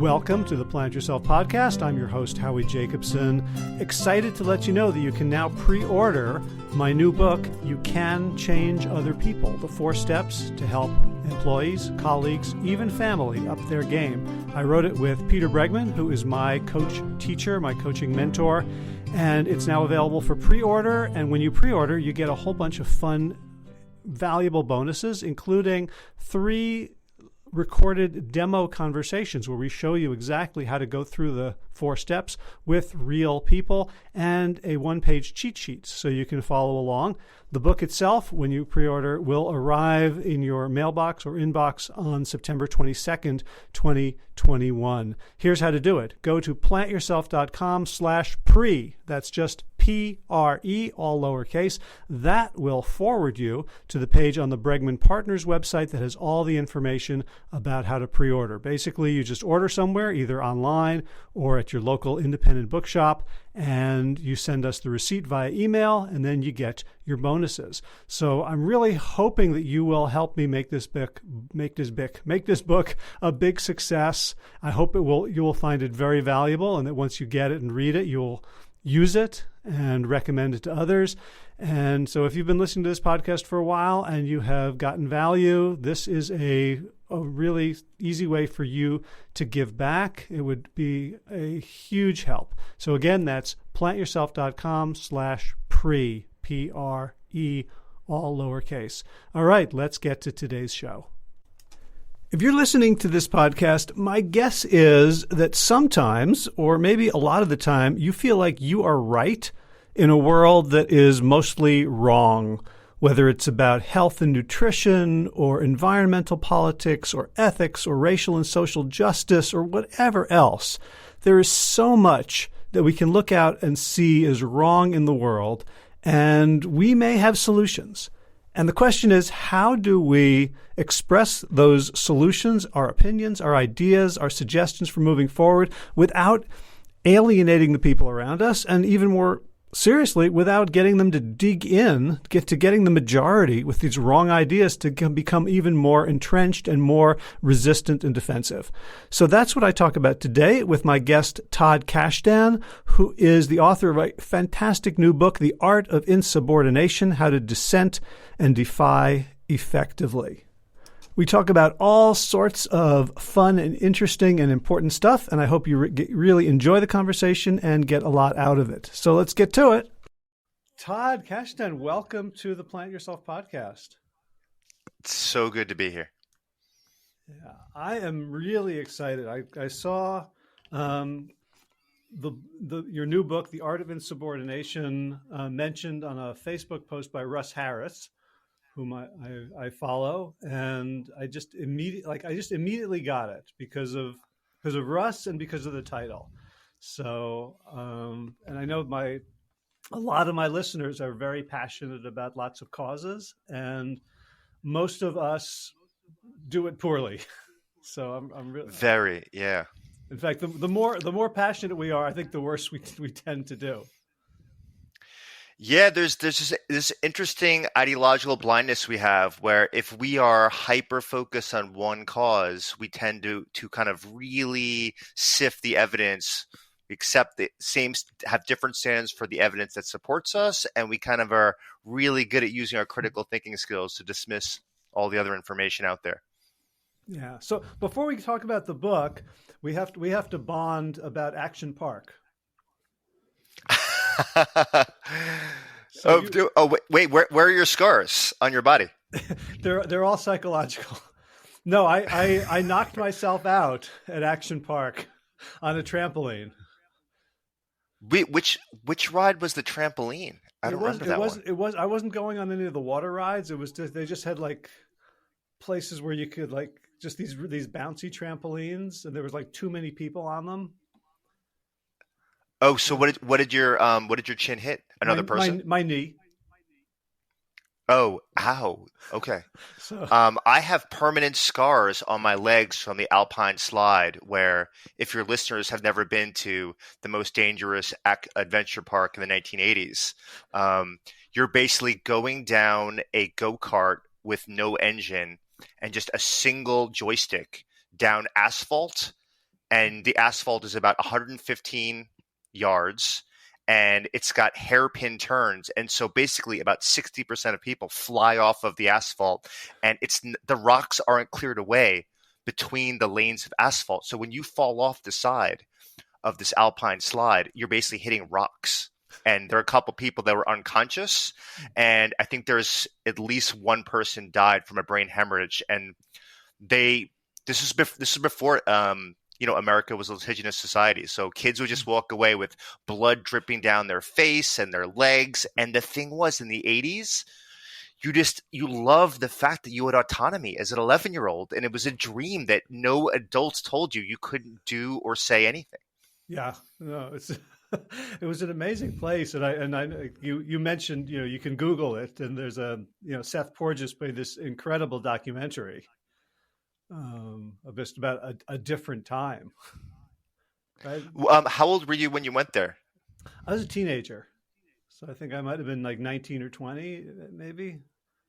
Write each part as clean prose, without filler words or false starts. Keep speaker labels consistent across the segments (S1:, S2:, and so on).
S1: Welcome to the Plant Yourself podcast. I'm your host, Howie Jacobson. Excited to let you know that you can now pre-order my new book, You Can Change Other People, the 4 steps to help employees, colleagues, even family up their game. I wrote it with Peter Bregman, who is my coach teacher, my coaching mentor, and it's now available for pre-order. And when you pre-order, you get a whole bunch of fun, valuable bonuses, including 3 recorded demo conversations where we show you exactly how to go through the 4 steps with real people, and a 1-page cheat sheet so you can follow along. The book itself, when you pre-order, will arrive in your mailbox or inbox on September 22nd, 2021. Here's how to do it. Go to plantyourself.com/pre. That's just P-R-E, all lowercase. That will forward you to the page on the Bregman Partners website that has all the information about how to pre-order. Basically, you just order somewhere, either online or at your local independent bookshop, and you send us the receipt via email, and then you get your bonuses. So I'm really hoping that you will help me make this book a big success. I hope you will find it very valuable, and that once you get it and read it, you'll use it and recommend it to others. And so if you've been listening to this podcast for a while and you have gotten value, this is a really easy way for you to give back. It would be a huge help. So again, that's plantyourself.com/pre, P-R-E, all lowercase. All right, let's get to today's show. If you're listening to this podcast, my guess is that sometimes, or maybe a lot of the time, you feel like you are right in a world that is mostly wrong, whether it's about health and nutrition, or environmental politics, or ethics, or racial and social justice, or whatever else. There is so much that we can look out and see is wrong in the world, and we may have solutions. And the question is, how do we express those solutions, our opinions, our ideas, our suggestions for moving forward without alienating the people around us, and even more seriously, without getting them to dig in, getting the majority with these wrong ideas to become even more entrenched and more resistant and defensive. So that's what I talk about today with my guest, Todd Kashdan, who is the author of a fantastic new book, The Art of Insubordination, How to Dissent and Defy Effectively. We talk about all sorts of fun and interesting and important stuff, and I hope you really enjoy the conversation and get a lot out of it. So let's get to it. Todd Kashdan, welcome to the Plant Yourself podcast.
S2: It's so good to be here.
S1: Yeah, I am really excited. I saw your new book, The Art of Insubordination, mentioned on a Facebook post by Russ Harris, whom I follow, and I just immediately got it because of Russ and because of the title. So, and I know a lot of my listeners are very passionate about lots of causes, and most of us do it poorly. So I'm really
S2: very, yeah.
S1: In fact, the more passionate we are, I think the worse we tend to do.
S2: Yeah, there's just this interesting ideological blindness we have where if we are hyper-focused on one cause, we tend to kind of really sift the evidence, accept have different standards for the evidence that supports us, and we kind of are really good at using our critical thinking skills to dismiss all the other information out there.
S1: Yeah. So before we talk about the book, we have to bond about Action Park.
S2: Wait, where are your scars on your body?
S1: They're all psychological. No, I knocked myself out at Action Park on a trampoline.
S2: Which ride was the trampoline? I don't remember that one.
S1: I wasn't going on any of the water rides. It was they just had like places where you could like just these bouncy trampolines, and there was like too many people on them.
S2: Oh, so what did your chin hit? Another person?
S1: My knee.
S2: Oh, ow. Okay.
S1: So,
S2: I have permanent scars on my legs from the Alpine slide where, if your listeners have never been to the most dangerous adventure park in the 1980s, you're basically going down a go-kart with no engine and just a single joystick down asphalt and the asphalt is about 115 yards, and it's got hairpin turns, and so basically about 60% of people fly off of the asphalt, and the rocks aren't cleared away between the lanes of asphalt. So when you fall off the side of this alpine slide, you're basically hitting rocks. And there are a couple people that were unconscious, and I think there's at least one person died from a brain hemorrhage. And this is before America was a litigious society, so kids would just walk away with blood dripping down their face and their legs. And the thing was, in the 80s, you love the fact that you had autonomy as an 11-year-old, and it was a dream that no adults told you couldn't do or say anything.
S1: Yeah, no, it was an amazing place, and you mentioned, you can Google it, and there's Seth Porges made this incredible documentary just about a different time. Right?
S2: How old were you when you went there?
S1: I was a teenager, so I think I might have been like 19 or 20, maybe.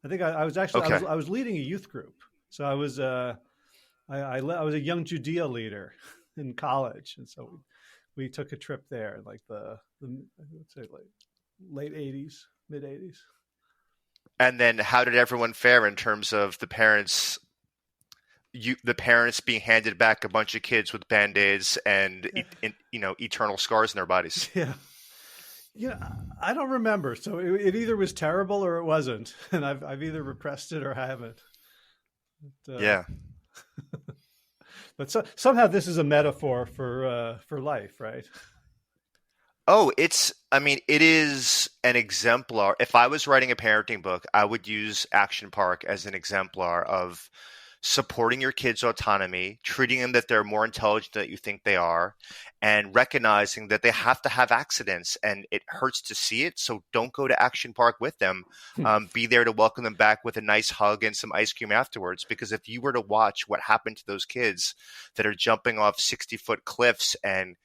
S1: I think I was actually
S2: Okay.
S1: I was leading a youth group, so I was I was a young Judea leader in college, and so we took a trip there, like the let's say like late 80s, mid 80s.
S2: And then how did everyone fare in terms of the parents? The parents being handed back a bunch of kids with Band-Aids and eternal scars in their bodies.
S1: Yeah, I don't remember. So it either was terrible or it wasn't, and I've either repressed it or haven't. But,
S2: yeah.
S1: But somehow this is a metaphor for life, right?
S2: Oh, it is an exemplar. If I was writing a parenting book, I would use Action Park as an exemplar of supporting your kids' autonomy, treating them that they're more intelligent than you think they are, and recognizing that they have to have accidents, and it hurts to see it. So don't go to Action Park with them. Be there to welcome them back with a nice hug and some ice cream afterwards. Because if you were to watch what happened to those kids that are jumping off 60-foot cliffs and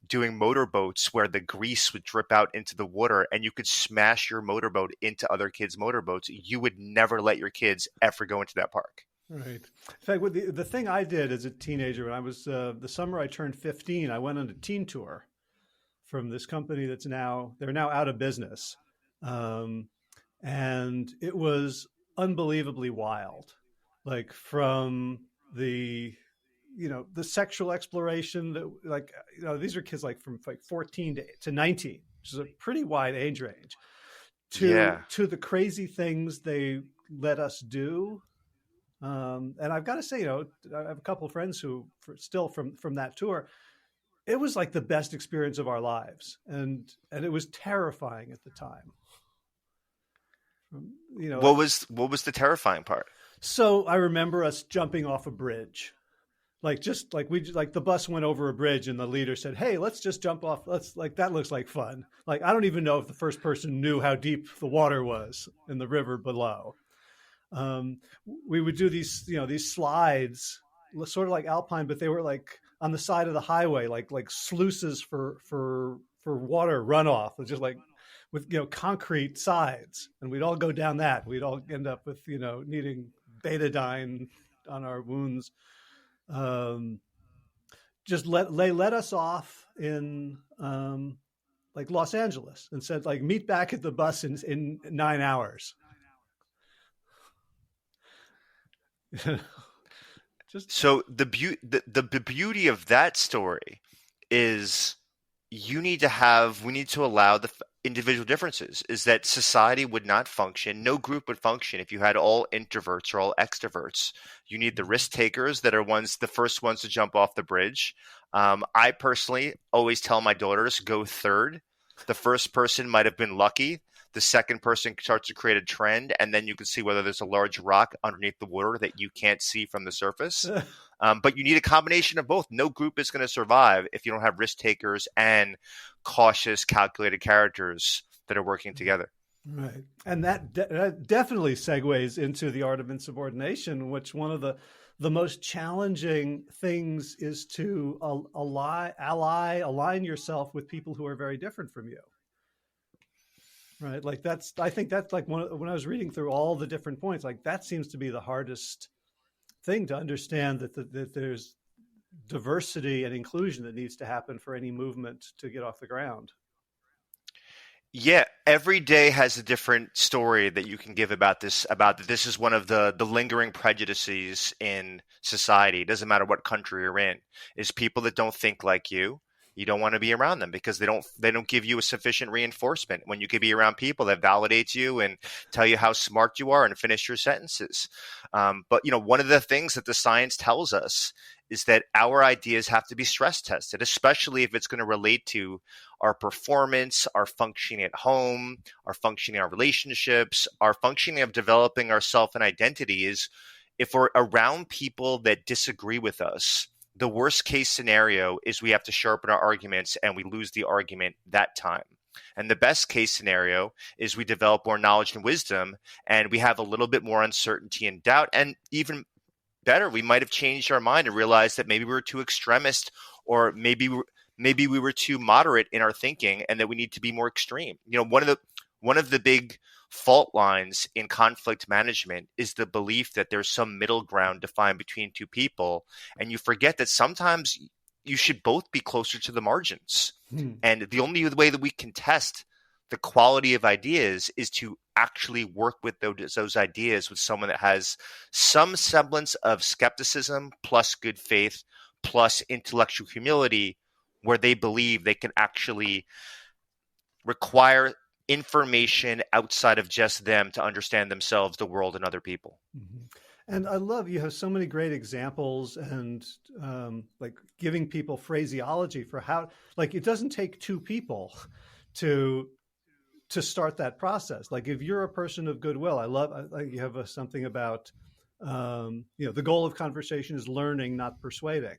S2: doing motorboats where the grease would drip out into the water and you could smash your motorboat into other kids' motorboats, you would never let your kids ever go into that park.
S1: Right. In fact, the thing I did as a teenager, when I was the summer I turned 15, I went on a teen tour from this company they're now out of business, and it was unbelievably wild. Like from the sexual exploration that these are kids like from like 14 to 19, which is a pretty wide age range, to the crazy things they let us do. And I've got to say, I have a couple of friends who still from that tour. It was like the best experience of our lives, and it was terrifying at the time.
S2: What was the terrifying part?
S1: So I remember us jumping off a bridge, the bus went over a bridge, and the leader said, "Hey, let's just jump off. That looks like fun." Like I don't even know if the first person knew how deep the water was in the river below. We would do these slides, sort of like Alpine, but they were like on the side of the highway, like sluices for water runoff, just like with concrete sides, and we'd all go down that. We'd all end up with needing betadine on our wounds. They let us off in like Los Angeles and said like meet back at the bus in 9 hours.
S2: So the beauty of that story is we need to allow the individual differences. Is that society would not function, no group would function if you had all introverts or all extroverts. You need the risk takers that are the first ones to jump off the bridge. I personally always tell my daughters, go third. The first person might have been lucky. The second person starts to create a trend, and then you can see whether there's a large rock underneath the water that you can't see from the surface. But you need a combination of both. No group is going to survive if you don't have risk takers and cautious, calculated characters that are working together.
S1: Right. And that definitely segues into the art of insubordination, which one of the most challenging things is to align yourself with people who are very different from you. Right. I think that's like when I was reading through all the different points, like that seems to be the hardest thing to understand, that there's diversity and inclusion that needs to happen for any movement to get off the ground.
S2: Yeah, every day has a different story that you can give about this, about that this is one of the lingering prejudices in society. It doesn't matter what country you're in, is people that don't think like you don't want to be around them because they don't give you a sufficient reinforcement. When you can be around people that validate you and tell you how smart you are and finish your sentences. But one of the things that the science tells us is that our ideas have to be stress tested, especially if it's going to relate to our performance, our functioning at home, our functioning in our relationships, our functioning of developing ourself and identity. Is if we're around people that disagree with us, the worst case scenario is we have to sharpen our arguments and we lose the argument that time. And the best case scenario is we develop more knowledge and wisdom and we have a little bit more uncertainty and doubt. And even better, we might have changed our mind and realized that maybe we were too extremist, or maybe we were too moderate in our thinking and that we need to be more extreme. One of the big fault lines in conflict management is the belief that there's some middle ground defined between two people. And you forget that sometimes you should both be closer to the margins. And the only way that we can test the quality of ideas is to actually work with those ideas with someone that has some semblance of skepticism plus good faith plus intellectual humility, where they believe they can actually require information outside of just them to understand themselves, the world, and other people.
S1: Mm-hmm. And I love you have so many great examples and like giving people phraseology for how, like, it doesn't take two people to start that process. Like if you're a person of goodwill, I love you have something about the goal of conversation is learning, not persuading.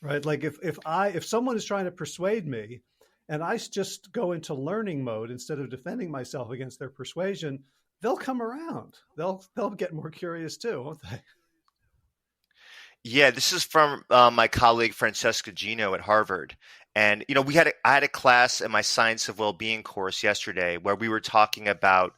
S1: Right? Like if someone is trying to persuade me and I just go into learning mode instead of defending myself against their persuasion, they'll come around. They'll get more curious too, won't they?
S2: Yeah, this is from my colleague Francesca Gino at Harvard. And I had a class in my Science of Wellbeing course yesterday where we were talking about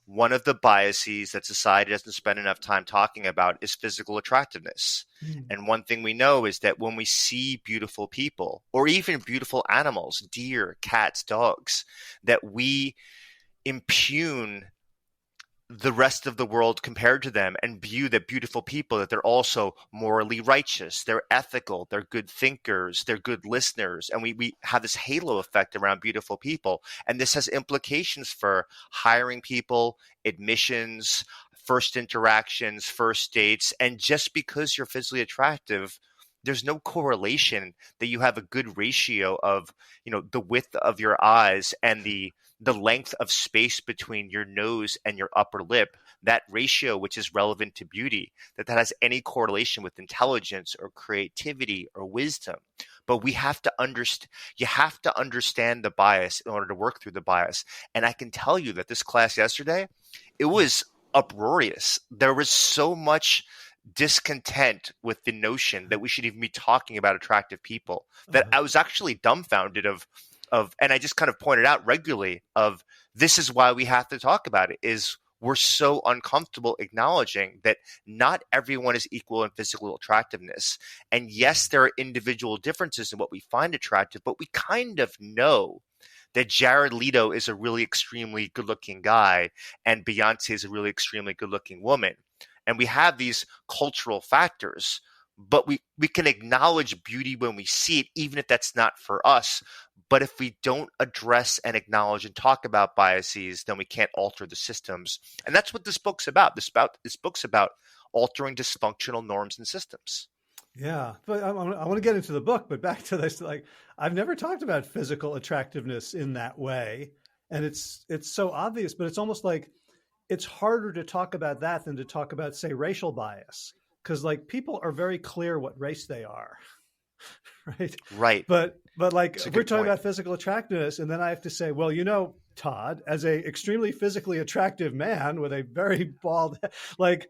S2: one of the biases that society doesn't spend enough time talking about is physical attractiveness. And one thing we know is that when we see beautiful people or even beautiful animals, deer, cats, dogs, that we impugn the rest of the world compared to them and view the beautiful people, that they're also morally righteous, they're ethical, they're good thinkers, they're good listeners. And we have this halo effect around beautiful people. And this has implications for hiring people, admissions, first interactions, first dates. And just because you're physically attractive, there's no correlation that you have a good ratio of, the width of your eyes and the length of space between your nose and your upper lip, that ratio, which is relevant to beauty, that has any correlation with intelligence or creativity or wisdom. But you have to understand the bias in order to work through the bias. And I can tell you that this class yesterday, it was uproarious. There was so much discontent with the notion that we should even be talking about attractive people that I was actually dumbfounded of, and I just kind of pointed out regularly of this is why we have to talk about it, is we're so uncomfortable acknowledging that not everyone is equal in physical attractiveness. And yes, there are individual differences in what we find attractive, but we kind of know that Jared Leto is a really extremely good-looking guy and Beyonce is a really extremely good-looking woman. And we have these cultural factors, but we can acknowledge beauty when we see it, even if that's not for us. But if we don't address and acknowledge and talk about biases, then we can't alter the systems. And that's what this book's about. This book's about altering dysfunctional norms and systems.
S1: Yeah, but I want to get into the book, but back to this, like I've never talked about physical attractiveness in that way. And it's so obvious, but it's almost like it's harder to talk about that than to talk about, say, racial bias, because like people are very clear what race they are, right?
S2: Right.
S1: But like we're talking
S2: point.
S1: about physical attractiveness, and then I have to say, well, Todd, as a extremely physically attractive man with a very bald, like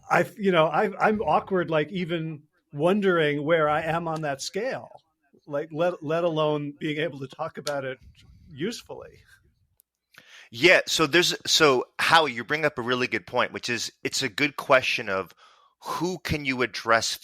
S1: I'm awkward, like even wondering where I am on that scale, like let alone being able to talk about it usefully.
S2: Yeah. So Howie, you bring up a really good point, which is it's a good question of who can you address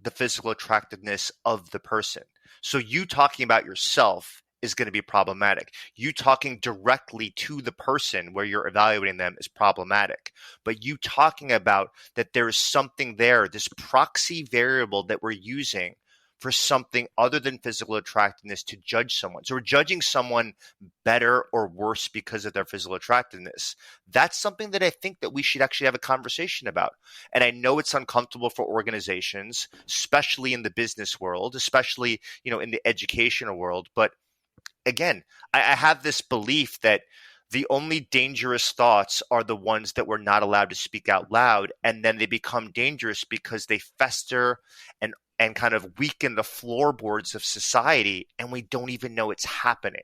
S2: the physical attractiveness of the person. So you talking about yourself is going to be problematic. You talking directly to the person where you're evaluating them is problematic. But you talking about that there is something there, this proxy variable that we're using for something other than physical attractiveness to judge someone. So we're judging someone better or worse because of their physical attractiveness. That's something that I think that we should actually have a conversation about. And I know it's uncomfortable for organizations, especially in the business world, especially, in the educational world. But again, I have this belief that the only dangerous thoughts are the ones that we're not allowed to speak out loud, and then they become dangerous because they fester and kind of weaken the floorboards of society, and we don't even know it's happening.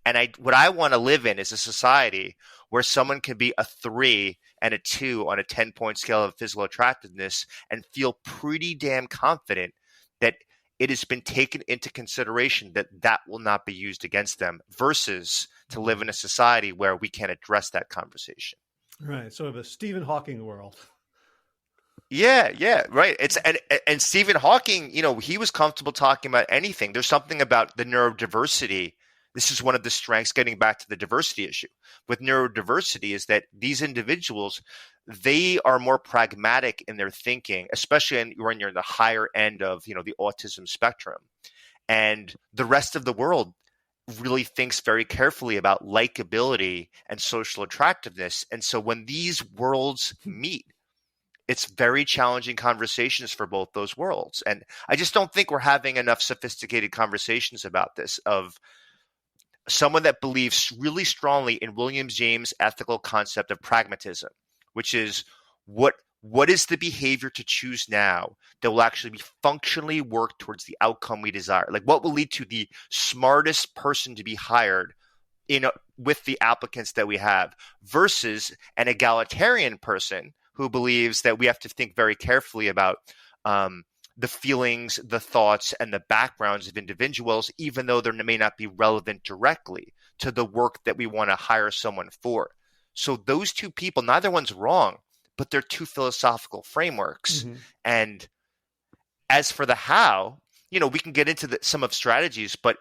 S2: And what I want to live in is a society where someone can be a 3 and a 2 on a 10-point scale of physical attractiveness and feel pretty damn confident that it has been taken into consideration that will not be used against them, versus to live in a society where we can't address that conversation.
S1: Right. Sort of a Stephen Hawking world.
S2: Yeah, right. And Stephen Hawking, he was comfortable talking about anything. There's something about the neurodiversity. This is one of the strengths, getting back to the diversity issue with neurodiversity, is that these individuals, they are more pragmatic in their thinking, especially when you're in the higher end of, the autism spectrum. And the rest of the world really thinks very carefully about likability and social attractiveness. And so when these worlds meet, it's very challenging conversations for both those worlds. And I just don't think we're having enough sophisticated conversations about this, of someone that believes really strongly in William James' ethical concept of pragmatism, which is what is the behavior to choose now that will actually be functionally work towards the outcome we desire? Like, what will lead to the smartest person to be hired with the applicants that we have, versus an egalitarian person who believes that we have to think very carefully about the feelings, the thoughts, and the backgrounds of individuals, even though they may not be relevant directly to the work that we want to hire someone for. So those two people, neither one's wrong, but they're two philosophical frameworks. Mm-hmm. And as for the how, we can get into some of strategies, but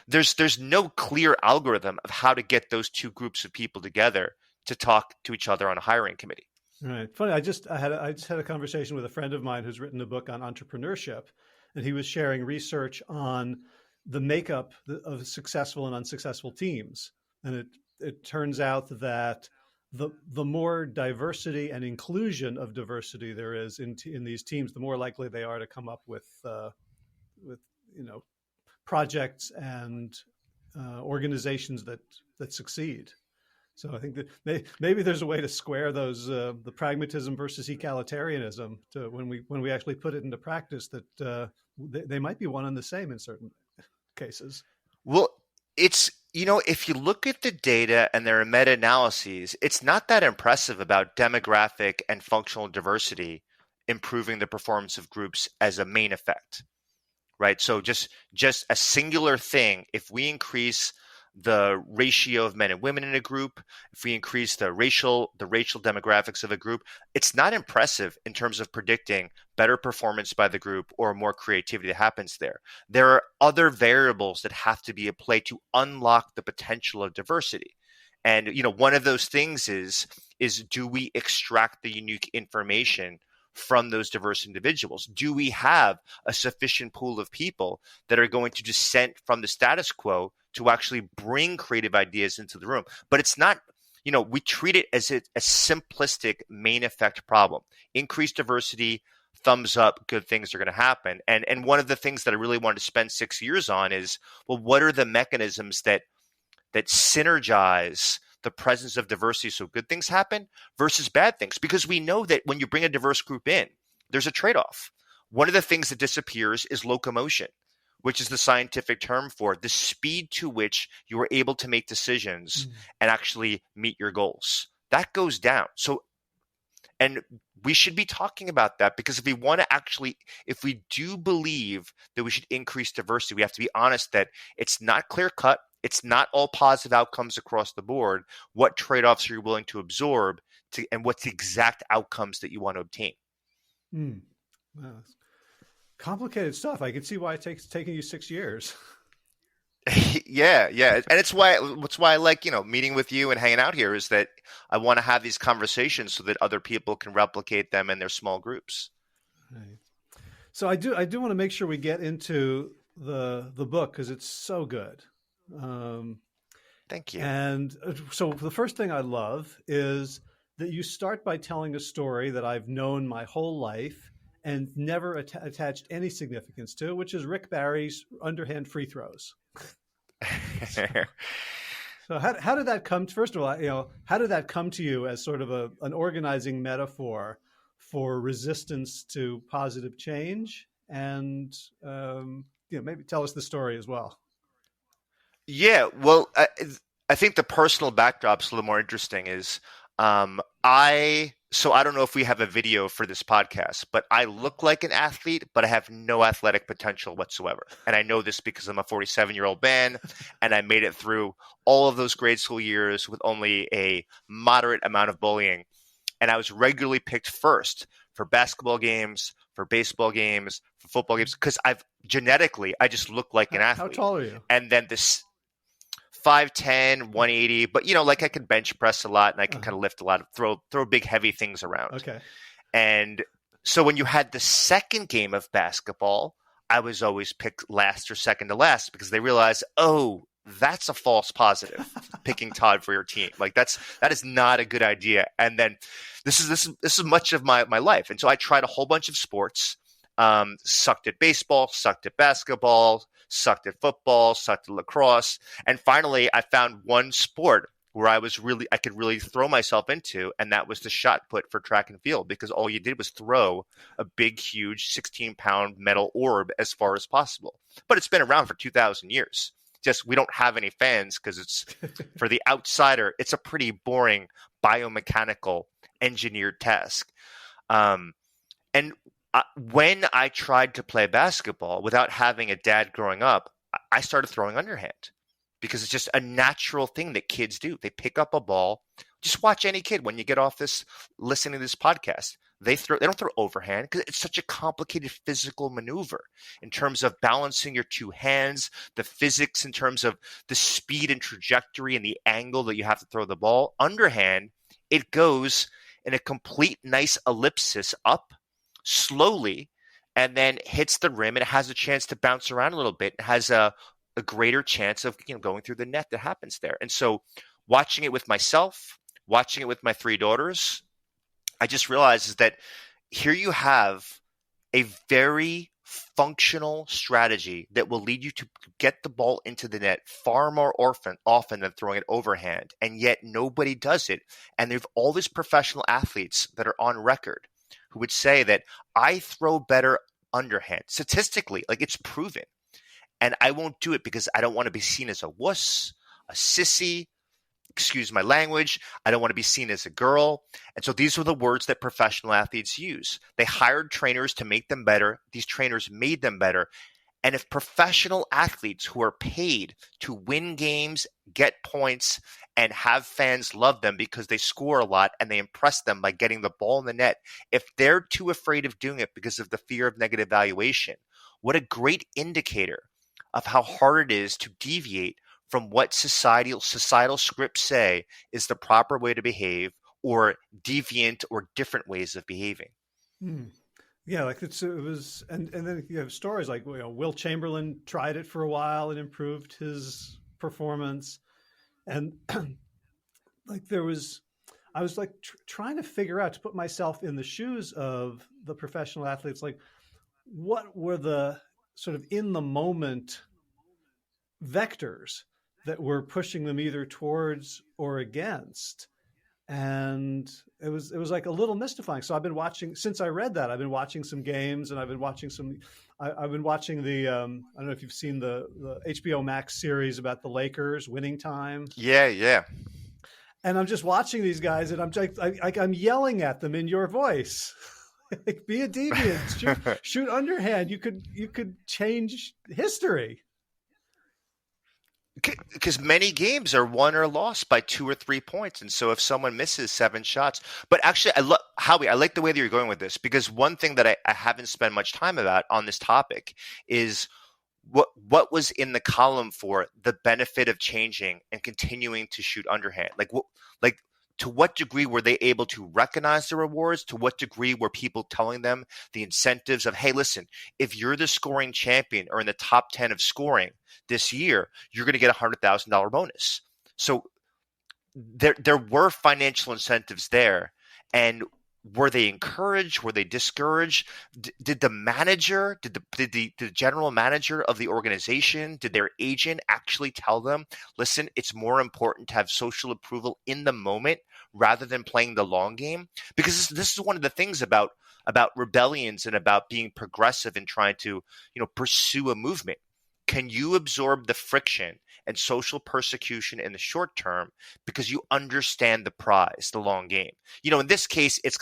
S2: there's no clear algorithm of how to get those two groups of people together to talk to each other on a hiring committee.
S1: Right. Funny. I just had a conversation with a friend of mine who's written a book on entrepreneurship, and he was sharing research on the makeup of successful and unsuccessful teams. And it turns out that the more diversity and inclusion of diversity there is in these teams, the more likely they are to come up with projects and organizations that succeed. So I think that maybe there's a way to square those the pragmatism versus egalitarianism to when we actually put it into practice, that they might be one and the same in certain cases.
S2: Well, it's if you look at the data and there are meta-analyses, it's not that impressive about demographic and functional diversity improving the performance of groups as a main effect, right? So just a singular thing, if we increase the ratio of men and women in a group, if we increase the racial demographics of a group, it's not impressive in terms of predicting better performance by the group or more creativity that happens there. There are other variables that have to be at play to unlock the potential of diversity. And one of those things is do we extract the unique information from those diverse individuals? Do we have a sufficient pool of people that are going to dissent from the status quo to actually bring creative ideas into the room? But it's not, we treat it as a simplistic main effect problem. Increased diversity, thumbs up, good things are going to happen. And one of the things that I really wanted to spend 6 years on is, well, what are the mechanisms that synergize the presence of diversity so good things happen versus bad things? Because we know that when you bring a diverse group in, there's a trade-off. One of the things that disappears is locomotion, which is the scientific term for the speed to which you are able to make decisions and actually meet your goals. That goes down. So, and we should be talking about that, because if we do believe that we should increase diversity, we have to be honest that it's not clear cut. It's not all positive outcomes across the board. What trade-offs are you willing to absorb and what's the exact outcomes that you want to obtain?
S1: Wow. Complicated stuff. I can see why it's taking you 6 years.
S2: Yeah, yeah, and it's why I like, meeting with you and hanging out here, is that I want to have these conversations so that other people can replicate them in their small groups.
S1: Right. So I do want to make sure we get into the book because it's so good.
S2: Thank you.
S1: And so the first thing I love is that you start by telling a story that I've known my whole life and never attached any significance to, which is Rick Barry's underhand free throws. So how did that come? First of all, how did that come to you as sort of an organizing metaphor for resistance to positive change? And maybe tell us the story as well.
S2: Yeah, well, I think the personal backdrop's a little more interesting. Is I don't know if we have a video for this podcast, but I look like an athlete, but I have no athletic potential whatsoever. And I know this because I'm a 47-year-old man, and I made it through all of those grade school years with only a moderate amount of bullying. And I was regularly picked first for basketball games, for baseball games, for football games, because I just look like an athlete.
S1: How tall are you?
S2: And then this 5'10", 180, but I can bench press a lot and I can kind of lift a lot, throw big heavy things around.
S1: Okay.
S2: And so when you had the second game of basketball, I was always picked last or second to last because they realized, oh, that's a false positive, picking Todd for your team. That is not a good idea. And then this is much of my life. And so I tried a whole bunch of sports, sucked at baseball, sucked at basketball, sucked at football, sucked at lacrosse. And finally I found one sport where I could really throw myself into, and that was the shot put for track and field, because all you did was throw a big, huge 16-pound metal orb as far as possible. But it's been around for 2,000 years. Just we don't have any fans because it's for the outsider. It's a pretty boring biomechanical engineered task. When I tried to play basketball without having a dad growing up, I started throwing underhand because it's just a natural thing that kids do. They pick up a ball. Just watch any kid when you get off listening to this podcast. They don't throw overhand because it's such a complicated physical maneuver in terms of balancing your two hands, the physics in terms of the speed and trajectory and the angle that you have to throw the ball. Underhand, it goes in a complete nice ellipsis up slowly and then hits the rim, and it has a chance to bounce around a little bit. It has a greater chance of going through the net that happens there. And so watching it with myself, watching it with my 3 daughters, I just realized is that here you have a very functional strategy that will lead you to get the ball into the net far more often than throwing it overhand. And yet nobody does it. And there's all these professional athletes that are on record who would say that I throw better underhand. Statistically, it's proven. And I won't do it because I don't want to be seen as a wuss, a sissy, excuse my language. I don't want to be seen as a girl. And so these were the words that professional athletes use. They hired trainers to make them better. These trainers made them better. And if professional athletes who are paid to win games, get points, and have fans love them because they score a lot and they impress them by getting the ball in the net, if they're too afraid of doing it because of the fear of negative valuation, what a great indicator of how hard it is to deviate from what societal scripts say is the proper way to behave, or deviant or different ways of behaving.
S1: Yeah, it was, and then you have stories like Will Chamberlain tried it for a while and improved his performance, and I was trying to figure out, to put myself in the shoes of the professional athletes, what were the sort of in the moment vectors that were pushing them either towards or against. And it was like a little mystifying. So I've been watching, since I read that, I've been watching some games, and I've been watching the, I don't know if you've seen the HBO Max series about the Lakers winning time.
S2: Yeah.
S1: And I'm just watching these guys, and I'm yelling at them in your voice. Be a deviant, shoot underhand. You could change history.
S2: because many games are won or lost by 2 or 3 points, and so if someone misses 7 shots, but actually, Howie, I like the way that you're going with this, because one thing that I haven't spent much time about on this topic is what was in the column for the benefit of changing and continuing to shoot underhand. Like to what degree were they able to recognize the rewards? To what degree were people telling them the incentives of, hey, listen, if you're the scoring champion or in the top 10 of scoring this year, you're going to get $100,000 bonus. So there were financial incentives there. And were they encouraged? Were they discouraged? Did the manager, did the general manager of the organization, did their agent actually tell them, listen, it's more important to have social approval in the moment rather than playing the long game? Because this is one of the things about rebellions and about being progressive and trying to, pursue a movement. Can you absorb the friction and social persecution in the short term because you understand the prize, the long game? In this case, it's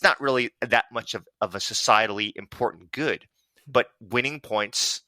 S2: not really that much of a societally important good, but winning points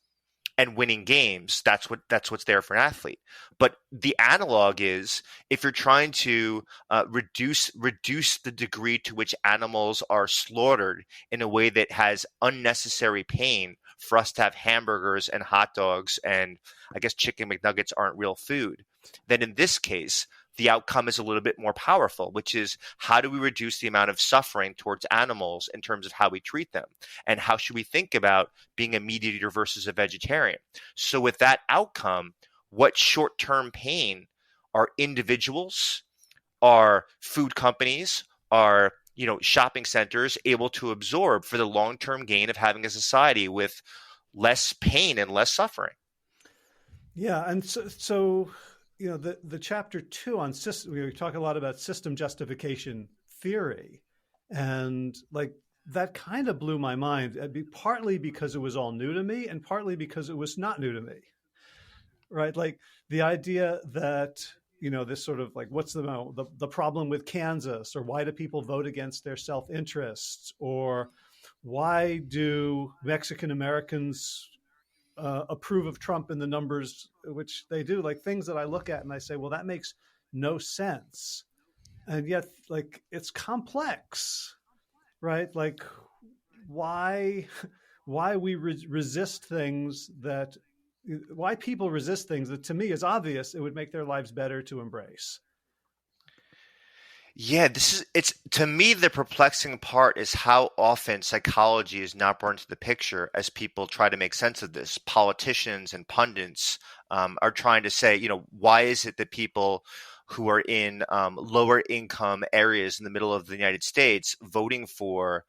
S2: and winning games, that's what's there for an athlete. But the analog is, if you're trying to reduce the degree to which animals are slaughtered in a way that has unnecessary pain for us to have hamburgers and hot dogs, and I guess chicken McNuggets aren't real food, then in this case, the outcome is a little bit more powerful, which is, how do we reduce the amount of suffering towards animals in terms of how we treat them? And how should we think about being a meat eater versus a vegetarian? So with that outcome, what short-term pain are individuals, are food companies, are shopping centers able to absorb for the long-term gain of having a society with less pain and less suffering?
S1: Yeah, and so the chapter 2 on system, we talk a lot about system justification theory, and like that kind of blew my mind. Partly because it was all new to me, and partly because it was not new to me. Right, like the idea that this sort of like, what's the problem with Kansas, or why do people vote against their self-interests, or why do Mexican Americans approve of Trump in the numbers which they do? Like, things that I look at and I say, well, that makes no sense, and yet like it's complex, right? Like why we resist things that why people resist things that to me is obvious it would make their lives better to embrace.
S2: Yeah, it's to me, the perplexing part is how often psychology is not brought into the picture as people try to make sense of this. Politicians and pundits are trying to say, why is it that people who are in lower income areas in the middle of the United States voting for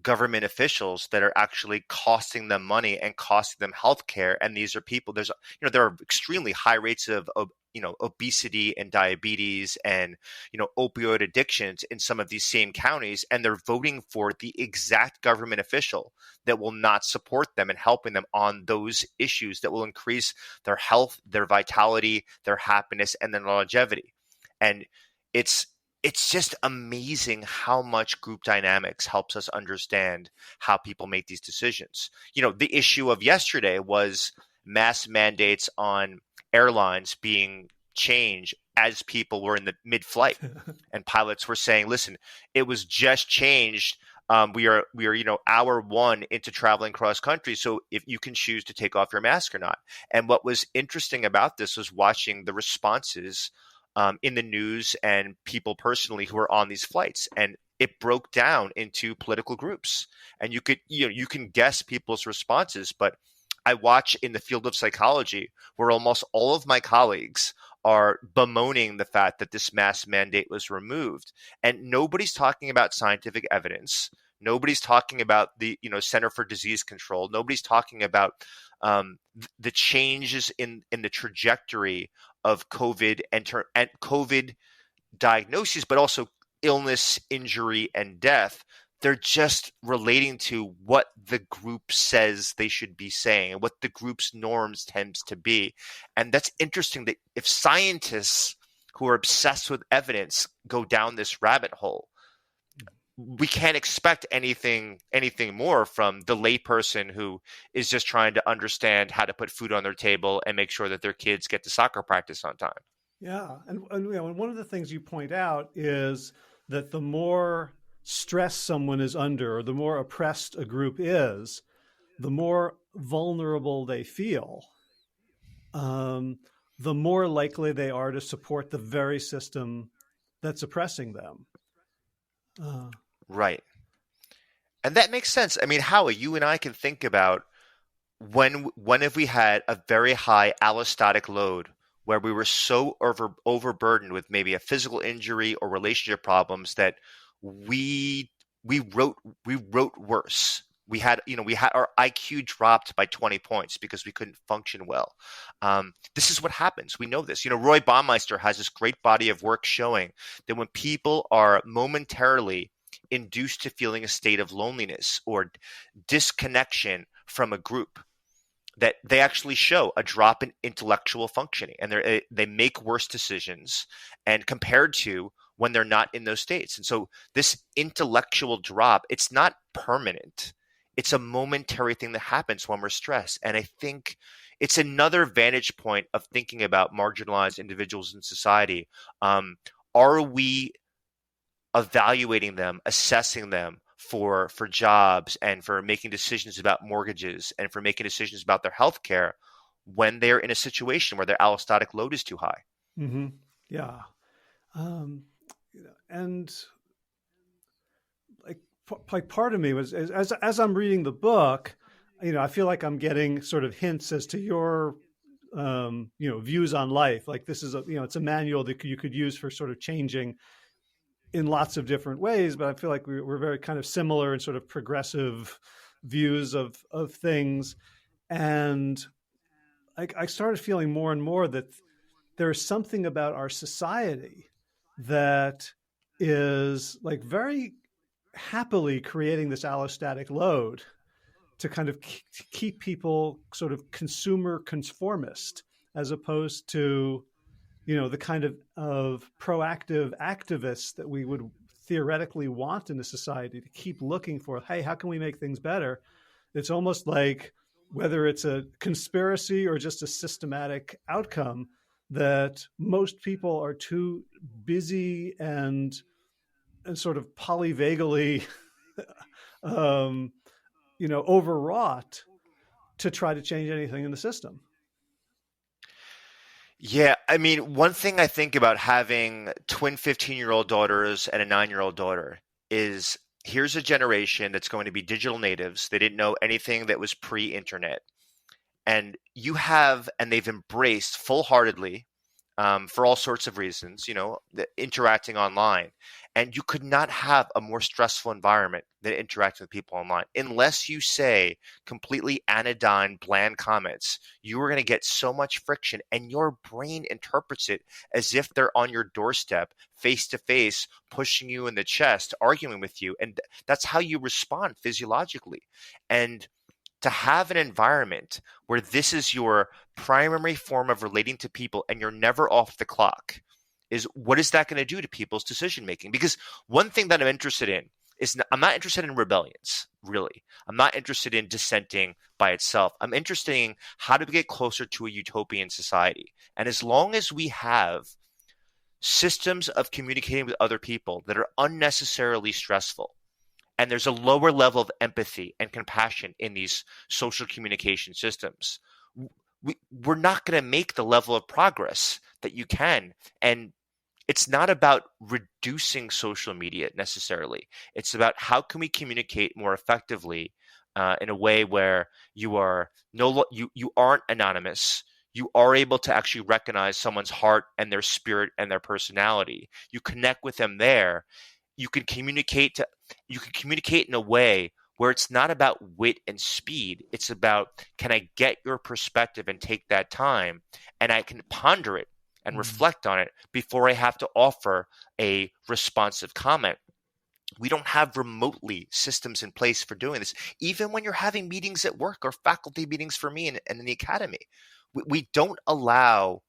S2: government officials that are actually costing them money and costing them health care? And these are people, there are extremely high rates of obesity and diabetes and opioid addictions in some of these same counties, and they're voting for the exact government official that will not support them and helping them on those issues that will increase their health, their vitality, their happiness, and their longevity. And it's just amazing how much group dynamics helps us understand how people make these decisions. The issue of yesterday was mass mandates on airlines being changed as people were in the mid-flight, and pilots were saying, listen, it was just changed. We are hour 1 into traveling cross country, so if you can choose to take off your mask or not. And what was interesting about this was watching the responses in the news and people personally who are on these flights, and it broke down into political groups. And you can guess people's responses, but I watch in the field of psychology where almost all of my colleagues are bemoaning the fact that this mask mandate was removed, and nobody's talking about scientific evidence. Nobody's talking about the Center for Disease Control. Nobody's talking about the changes in the trajectory of COVID and COVID diagnoses, but also illness, injury, and death. They're just relating to what the group says they should be saying and what the group's norms tends to be. And that's interesting, that if scientists who are obsessed with evidence go down this rabbit hole, we can't expect anything more from the layperson who is just trying to understand how to put food on their table and make sure that their kids get to soccer practice on time.
S1: Yeah, and and one of the things you point out is that the more stress someone is under, or the more oppressed a group is, the more vulnerable they feel, um, the more likely they are to support the very system that's oppressing them.
S2: Right. And that makes sense. I mean, Howie, you and I can think about when have we had a very high allostatic load where we were so overburdened with maybe a physical injury or relationship problems that we wrote worse. We had our IQ dropped by 20 points because we couldn't function well. This is what happens. We know this. Roy Baumeister has this great body of work showing that when people are momentarily induced to feeling a state of loneliness or disconnection from a group, that they actually show a drop in intellectual functioning, and they make worse decisions, and compared to when they're not in those states. And so this intellectual drop, it's not permanent. It's a momentary thing that happens when we're stressed. And I think it's another vantage point of thinking about marginalized individuals in society. Are we evaluating them, assessing them for jobs and for making decisions about mortgages and for making decisions about their health care when they're in a situation where their allostatic load is too high?
S1: Mm-hmm. Yeah. And like part of me was, as I'm reading the book, I feel like I'm getting sort of hints as to your views on life. Like this is it's a manual that you could use for sort of changing in lots of different ways, but I feel like we're very kind of similar in sort of progressive views of things. And I started feeling more and more that there's something about our society that is like very happily creating this allostatic load to kind of keep people sort of consumer conformist, as opposed to the kind of proactive activists that we would theoretically want in a society to keep looking for, hey, how can we make things better? It's almost like whether it's a conspiracy or just a systematic outcome, that most people are too busy and sort of polyvagally, overwrought to try to change anything in the system.
S2: Yeah, I mean, one thing I think about having twin 15-year-old daughters and a 9-year-old daughter is here's a generation that's going to be digital natives. They didn't know anything that was pre-internet. And they've embraced full-heartedly, for all sorts of reasons, interacting online. And you could not have a more stressful environment than interacting with people online. Unless you say completely anodyne, bland comments, you are going to get so much friction, and your brain interprets it as if they're on your doorstep, face to face, pushing you in the chest, arguing with you. And that's how you respond physiologically. And to have an environment where this is your primary form of relating to people and you're never off the clock, what is that going to do to people's decision making? Because one thing that I'm interested in is I'm not interested in rebellions, really. I'm not interested in dissenting by itself. I'm interested in how do we get closer to a utopian society. And as long as we have systems of communicating with other people that are unnecessarily stressful, and there's a lower level of empathy and compassion in these social communication systems, we're not going to make the level of progress that you can. And it's not about reducing social media necessarily. It's about how can we communicate more effectively in a way where you aren't anonymous. You are able to actually recognize someone's heart and their spirit and their personality. You connect with them there. You can communicate in a way where it's not about wit and speed. It's about, can I get your perspective and take that time, and I can ponder it and reflect on it before I have to offer a responsive comment. We don't have remotely systems in place for doing this. Even when you're having meetings at work or faculty meetings for me and in the academy, we don't allow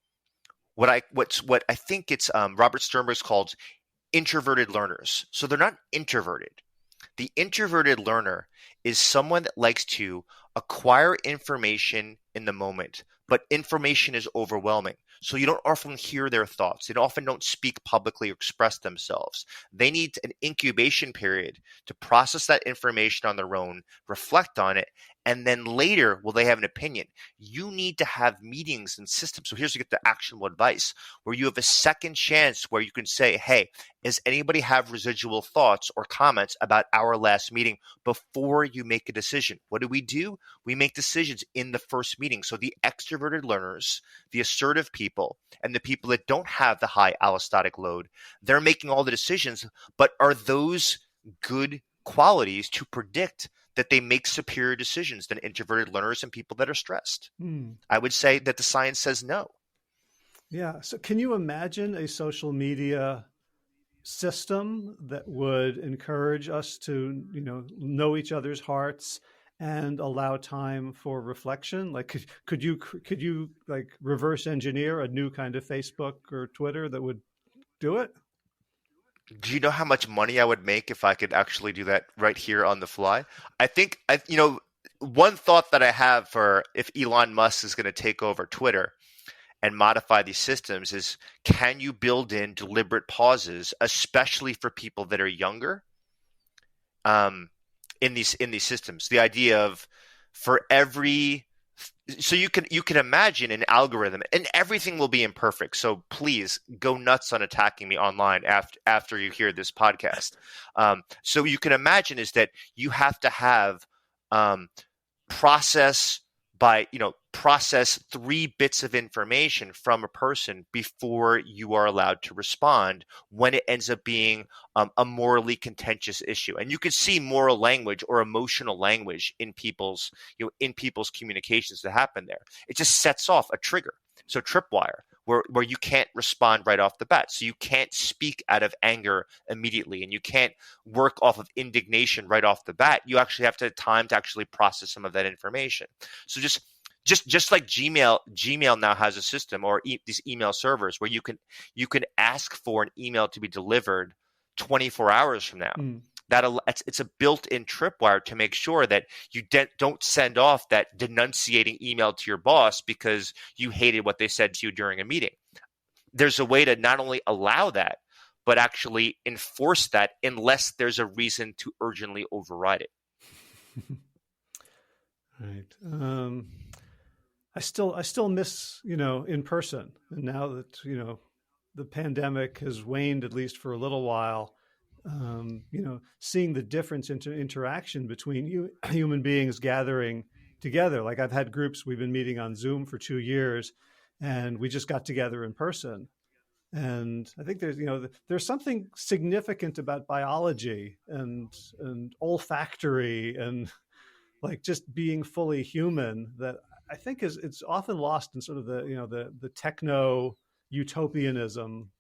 S2: what I think it's Robert Sternberg's called introverted learners. So they're not introverted. The introverted learner is someone that likes to acquire information in the moment, but information is overwhelming. So you don't often hear their thoughts. They often don't speak publicly or express themselves. They need an incubation period to process that information on their own, reflect on it, and then later will they have an opinion. You need to have meetings and systems. So here's to get the actionable advice where you have a second chance where you can say, hey, does anybody have residual thoughts or comments about our last meeting before you make a decision? What do? We make decisions in the first meeting. So the extroverted learners, the assertive people, and the people that don't have the high allostatic load, they're making all the decisions. But are those good qualities to predict that they make superior decisions than introverted learners and people that are stressed? I would say that the science says no.
S1: Yeah. So can you imagine a social media system that would encourage us to, know each other's hearts and allow time for reflection? Like, could you like reverse engineer a new kind of Facebook or Twitter that would do it?
S2: Do you know how much money I would make if I could actually do that right here on the fly? I think, one thought that I have for if Elon Musk is going to take over Twitter and modify these systems is, can you build in deliberate pauses, especially for people that are younger, in these systems? The idea of so you can imagine an algorithm, and everything will be imperfect. So please go nuts on attacking me online after you hear this podcast. So you can imagine is that you have to have process 3 bits of information from a person before you are allowed to respond when it ends up being a morally contentious issue. And you can see moral language or emotional language in people's communications that happen there. It just sets off a trigger. So tripwire, where you can't respond right off the bat. So you can't speak out of anger immediately, and you can't work off of indignation right off the bat. You actually have to have time to actually process some of that information. So just like Gmail now has a system, or these email servers, where you can ask for an email to be delivered 24 hours from now. It's a built-in tripwire to make sure that you don't send off that denunciating email to your boss because you hated what they said to you during a meeting. There's a way to not only allow that, but actually enforce that unless there's a reason to urgently override it.
S1: Right. I still miss, in person. And now that, the pandemic has waned, at least for a little while, seeing the difference in interaction between human beings gathering together. Like I've had groups, we've been meeting on Zoom for 2 years, and we just got together in person. And I think there's something significant about biology and olfactory and like just being fully human that I think it's often lost in sort of the techno utopianism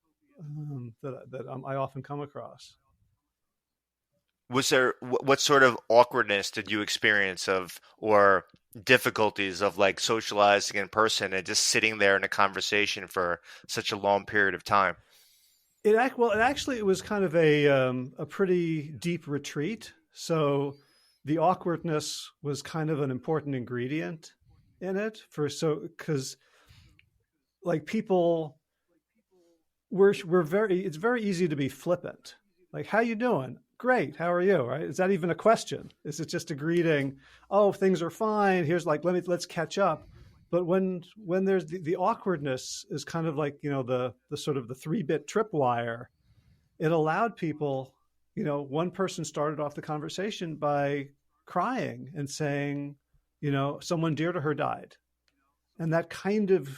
S1: that I often come across.
S2: Was there what sort of awkwardness did you experience or difficulties of like socializing in person and just sitting there in a conversation for such a long period of time?
S1: It was kind of a pretty deep retreat. So the awkwardness was kind of an important ingredient in it because like people it's very easy to be flippant. Like, how you doing? Great. How are you? Right? Is that even a question? Is it just a greeting? Oh, things are fine. Here's like, let's catch up. But when there's the awkwardness is kind of like, the sort of the 3-bit tripwire, it allowed people, one person started off the conversation by crying and saying, someone dear to her died. And that kind of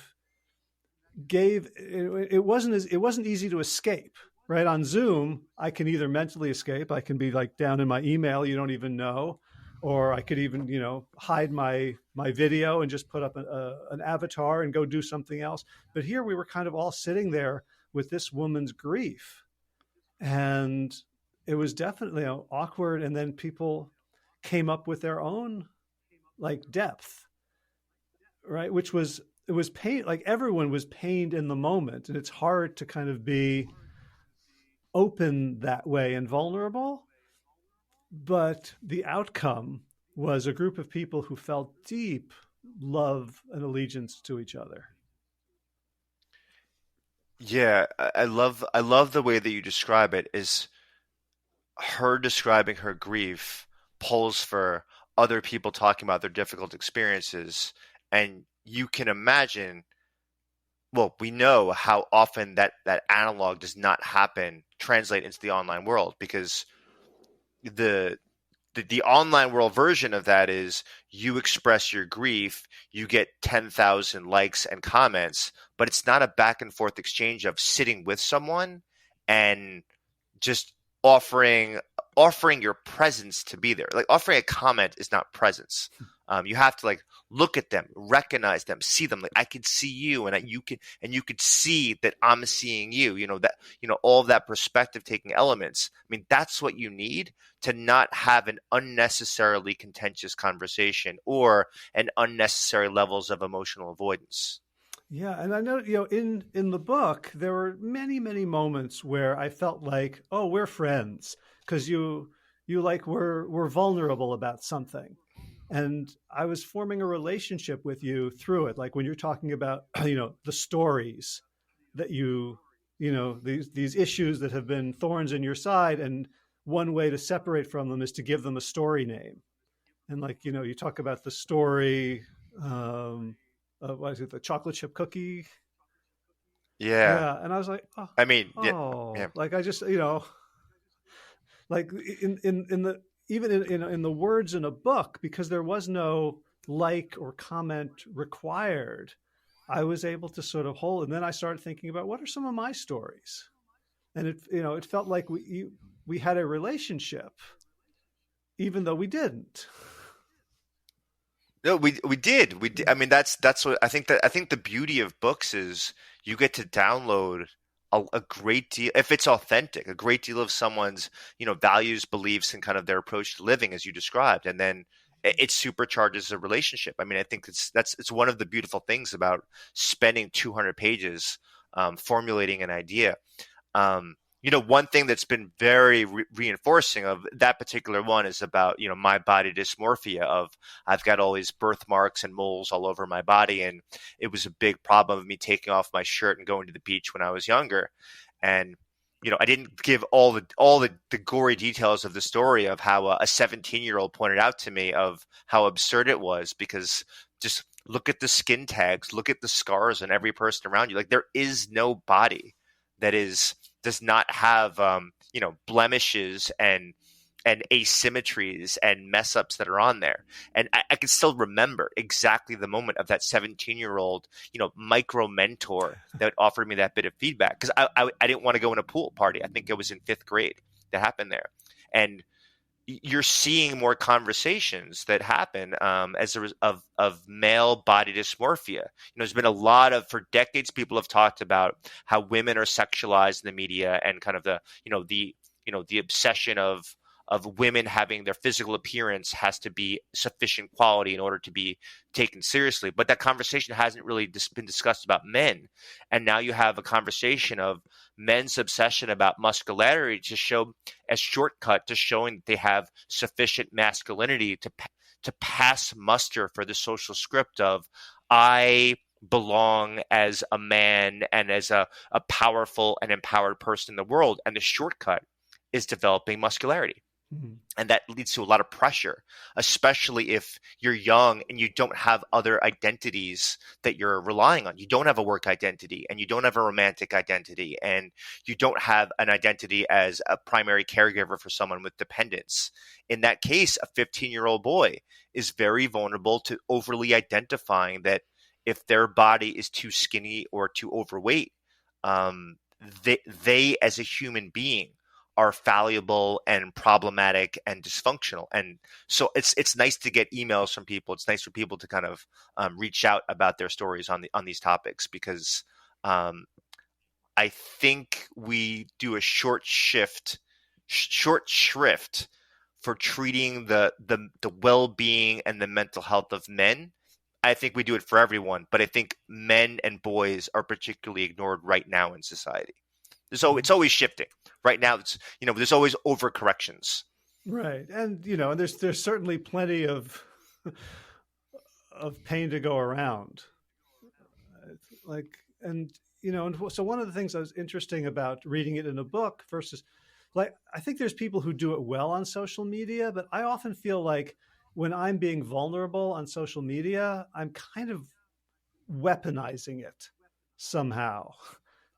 S1: it wasn't easy to escape. Right, on Zoom, I can either mentally escape, I can be like down in my email you don't even know, or I could even, hide my video and just put up an avatar and go do something else. But here we were kind of all sitting there with this woman's grief. And it was definitely awkward. And then people came up with their own like depth, right? It was pain, like everyone was pained in the moment. And it's hard to kind of be open that way and vulnerable, but the outcome was a group of people who felt deep love and allegiance to each other.
S2: Yeah, I love the way that you describe it. Is her describing her grief pulls for other people talking about their difficult experiences, and you can imagine, well, we know how often that analog does not happen translate into the online world, because the the online world version of that is you express your grief, you get 10,000 likes and comments, but it's not a back and forth exchange of sitting with someone and just offering your presence to be there. Like, offering a comment is not presence. You have to, like, look at them, recognize them, see them. Like, I can see you, and you could see that I'm seeing you. All of that perspective taking elements. I mean, that's what you need to not have an unnecessarily contentious conversation or an unnecessary levels of emotional avoidance.
S1: Yeah, and I know, in the book there were many, many moments where I felt like, oh, we're friends, because you like were vulnerable about something, and I was forming a relationship with you through it. Like when you're talking about, the stories that these issues that have been thorns in your side, and one way to separate from them is to give them a story name. And like, you talk about the story, what is it, the chocolate chip cookie?
S2: Yeah.
S1: Yeah. And I was like, oh,
S2: I mean, yeah, yeah.
S1: oh, like I just, like in the, even in the words in a book, because there was no like or comment required, I was able to sort of hold. And then I started thinking about, what are some of my stories? And it felt like we had a relationship, even though we didn't.
S2: No, we did. I mean, that's what I think. That I think the beauty of books is you get to download a great deal, if it's authentic, a great deal of someone's values, beliefs, and kind of their approach to living, as you described, and then it supercharges a relationship. I mean, I think it's one of the beautiful things about spending 200 pages formulating an idea. One thing that's been very reinforcing of that particular one is about, my body dysmorphia of I've got all these birthmarks and moles all over my body. And it was a big problem of me taking off my shirt and going to the beach when I was younger. And, I didn't give all the gory details of the story of how a 17-year-old pointed out to me of how absurd it was, because just look at the skin tags, look at the scars on every person around you. Like, there is no body that does not have blemishes and asymmetries and mess ups that are on there. And I can still remember exactly the moment of that 17-year-old micro mentor that offered me that bit of feedback, because I didn't want to go in a pool party. I think it was in 5th grade that happened there. And you're seeing more conversations that happen as a of male body dysmorphia. There's been a lot of, for decades, people have talked about how women are sexualized in the media, and kind of the obsession of women having their physical appearance has to be sufficient quality in order to be taken seriously. But that conversation hasn't really been discussed about men. And now you have a conversation of men's obsession about muscularity to show as shortcut to showing that they have sufficient masculinity to pass muster for the social script of I belong as a man and as a powerful and empowered person in the world. And the shortcut is developing muscularity.
S1: Mm-hmm.
S2: And that leads to a lot of pressure, especially if you're young and you don't have other identities that you're relying on. You don't have a work identity, and you don't have a romantic identity, and you don't have an identity as a primary caregiver for someone with dependence. In that case, a 15-year-old boy is very vulnerable to overly identifying that if their body is too skinny or too overweight, they as a human being are fallible and problematic and dysfunctional. And so it's nice to get emails from people. It's nice for people to kind of reach out about their stories on these topics, because I think we do a short shrift for treating the well-being and the mental health of men. I think we do it for everyone, but I think men and boys are particularly ignored right now in society. It's always shifting. Right now, there's always overcorrections.
S1: Right. And, and there's certainly plenty of pain to go around. And so one of the things that was interesting about reading it in a book versus, like, I think there's people who do it well on social media, but I often feel like when I'm being vulnerable on social media, I'm kind of weaponizing it somehow.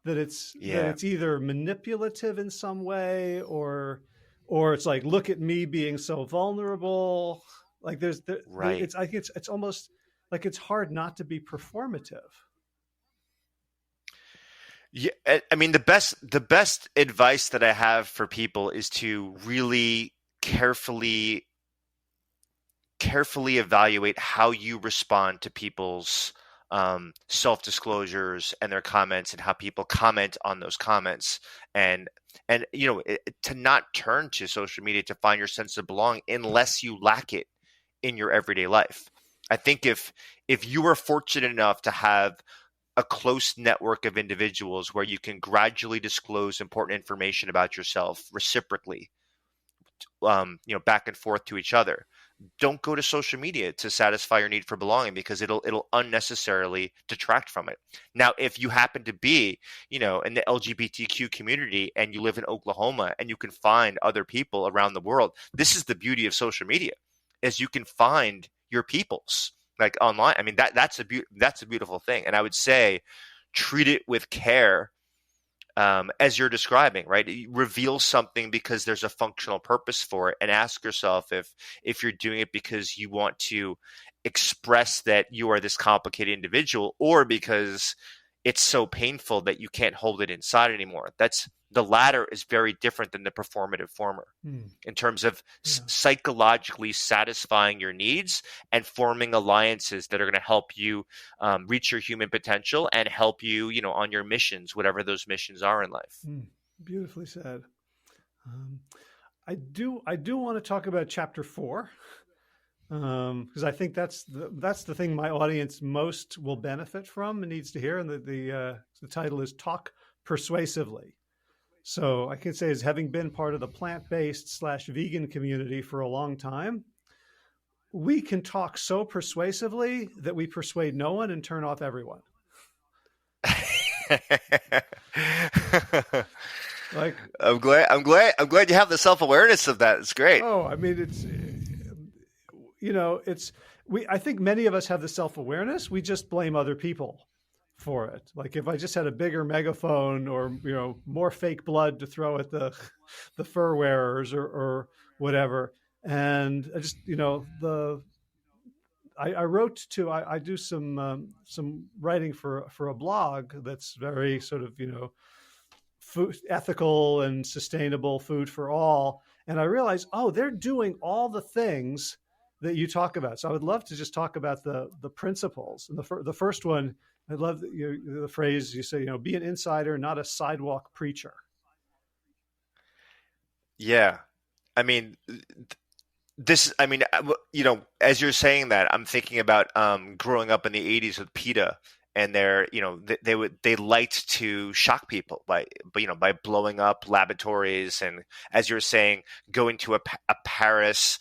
S1: That it's either manipulative in some way, or it's like, look at me being so vulnerable. Like
S2: Right.
S1: I think it's almost like it's hard not to be performative.
S2: Yeah, I mean, the best advice that I have for people is to really carefully evaluate how you respond to people's self-disclosures and their comments, and how people comment on those comments, and to not turn to social media to find your sense of belonging unless you lack it in your everyday life. I think if you are fortunate enough to have a close network of individuals where you can gradually disclose important information about yourself reciprocally, back and forth to each other, don't go to social media to satisfy your need for belonging, because it'll unnecessarily detract from it. Now, if you happen to be, in the LGBTQ community and you live in Oklahoma and you can find other people around the world, this is the beauty of social media, is you can find your peoples like online. I mean, that's a beautiful thing. And I would say treat it with care. As you're describing, right? Reveal something because there's a functional purpose for it, and ask yourself if you're doing it because you want to express that you are this complicated individual, or because it's so painful that you can't hold it inside anymore. The latter is very different than the performative former in terms of psychologically satisfying your needs and forming alliances that are going to help you reach your human potential and help you, on your missions, whatever those missions are in life.
S1: Beautifully said. I do want to talk about chapter 4, because I think that's the thing my audience most will benefit from and needs to hear. And the title is Talk Persuasively. So I can say, as having been part of the plant-based / vegan community for a long time, we can talk so persuasively that we persuade no one and turn off everyone. Like,
S2: I'm glad you have the self-awareness of that. It's great.
S1: Oh, I mean, I think many of us have the self-awareness. We just blame other people for it. Like, if I just had a bigger megaphone, or more fake blood to throw at the fur wearers or whatever, and I just I wrote to I do some writing for a blog that's very sort of food, ethical and sustainable, food for all, and I realized, they're doing all the things that you talk about. So I would love to just talk about the principles. And the first one, I love the phrase you say, be an insider, not a sidewalk preacher.
S2: Yeah. I mean, as you're saying that, I'm thinking about growing up in the 80s with PETA, and they liked to shock people by blowing up laboratories, and, as you're saying, going to a Paris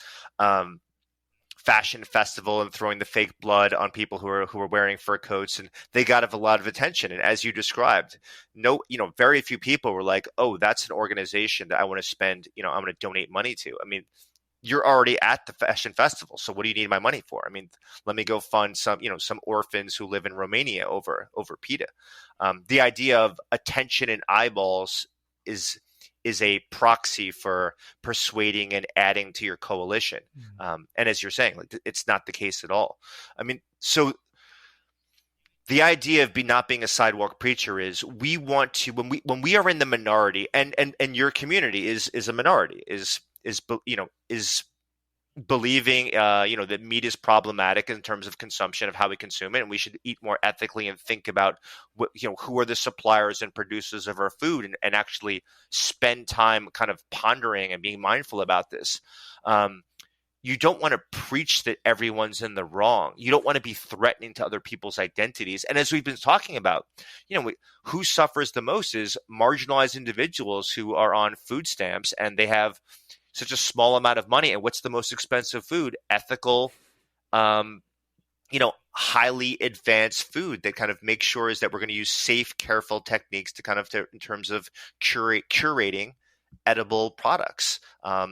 S2: fashion festival and throwing the fake blood on people who were wearing fur coats, and they got a lot of attention. And as you described, very few people were like, "Oh, that's an organization that I want to spend, I'm going to donate money to." I mean, you're already at the fashion festival, so what do you need my money for? I mean, let me go fund some orphans who live in Romania over PETA. The idea of attention and eyeballs is a proxy for persuading and adding to your coalition. And as you're saying, like, it's not the case at all. I mean, so the idea of not being a sidewalk preacher is, we want to, when we are in the minority, and your community is a minority, is believing that meat is problematic in terms of consumption, of how we consume it, and we should eat more ethically and think about who are the suppliers and producers of our food, and actually spend time kind of pondering and being mindful about this. you don't want to preach that everyone's in the wrong. You don't want to be threatening to other people's identities. And as we've been talking about, who suffers the most is marginalized individuals who are on food stamps and they have such a small amount of money. And what's the most expensive food? Ethical, highly advanced food that kind of makes sure is that we're going to use safe, careful techniques to in terms of curating edible products.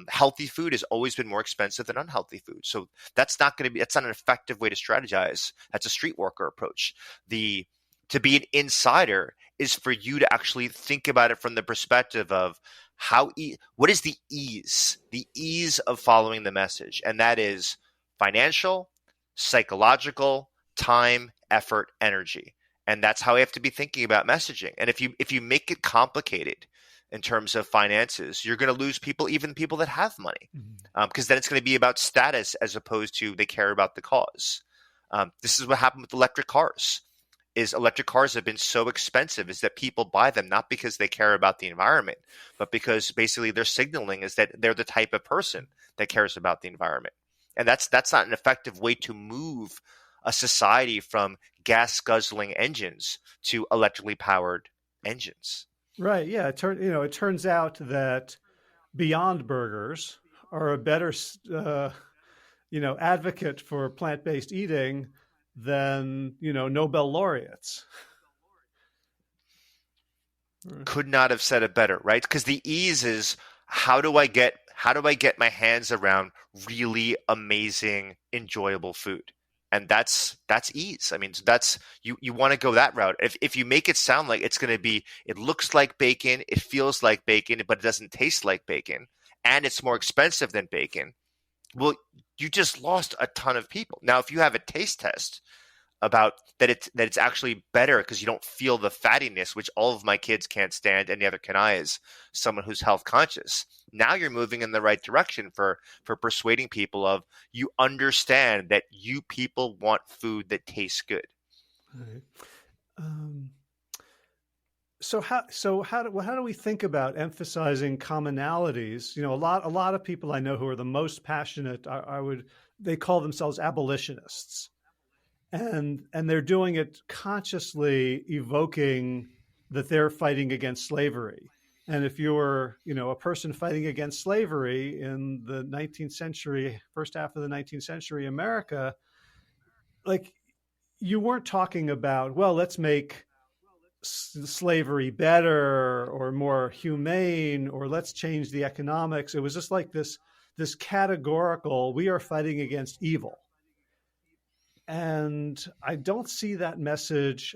S2: Healthy food has always been more expensive than unhealthy food. So that's not an effective way to strategize. That's a street worker approach. To be an insider is for you to actually think about it from the perspective of what is the ease of following the message. And that is financial, psychological, time, effort, energy. And that's how we have to be thinking about messaging. And if you make it complicated in terms of finances, you're going to lose people, even people that have money, because then it's going to be about status as opposed to they care about the cause. This is what happened with electric cars. Electric cars have been so expensive is that people buy them not because they care about the environment, but because basically they're signaling is that they're the type of person that cares about the environment. And that's not an effective way to move a society from gas guzzling engines to electrically powered engines.
S1: Right. Yeah. It turns out that Beyond Burgers are a better, advocate for plant-based eating than, Nobel laureates.
S2: Could not have said it better, right? Because the ease is how do I get my hands around really amazing, enjoyable food? And that's ease. I mean, that's you want to go that route. If you make it sound like it's going to be, it looks like bacon, it feels like bacon, but it doesn't taste like bacon, and it's more expensive than bacon, well, you just lost a ton of people. Now, if you have a taste test about that it's actually better because you don't feel the fattiness, which all of my kids can't stand, and neither can I as someone who's health conscious. Now you're moving in the right direction for persuading people of you understand that you people want food that tastes good.
S1: Right. So how do we think about emphasizing commonalities? A lot of people I know who are the most passionate, they call themselves abolitionists. And they're doing it consciously, evoking that they're fighting against slavery. And if you're, a person fighting against slavery in the 19th century, first half of the 19th century America, like you weren't talking about, well, let's make slavery better or more humane, or let's change the economics. It was just like this categorical, we are fighting against evil. And I don't see that message,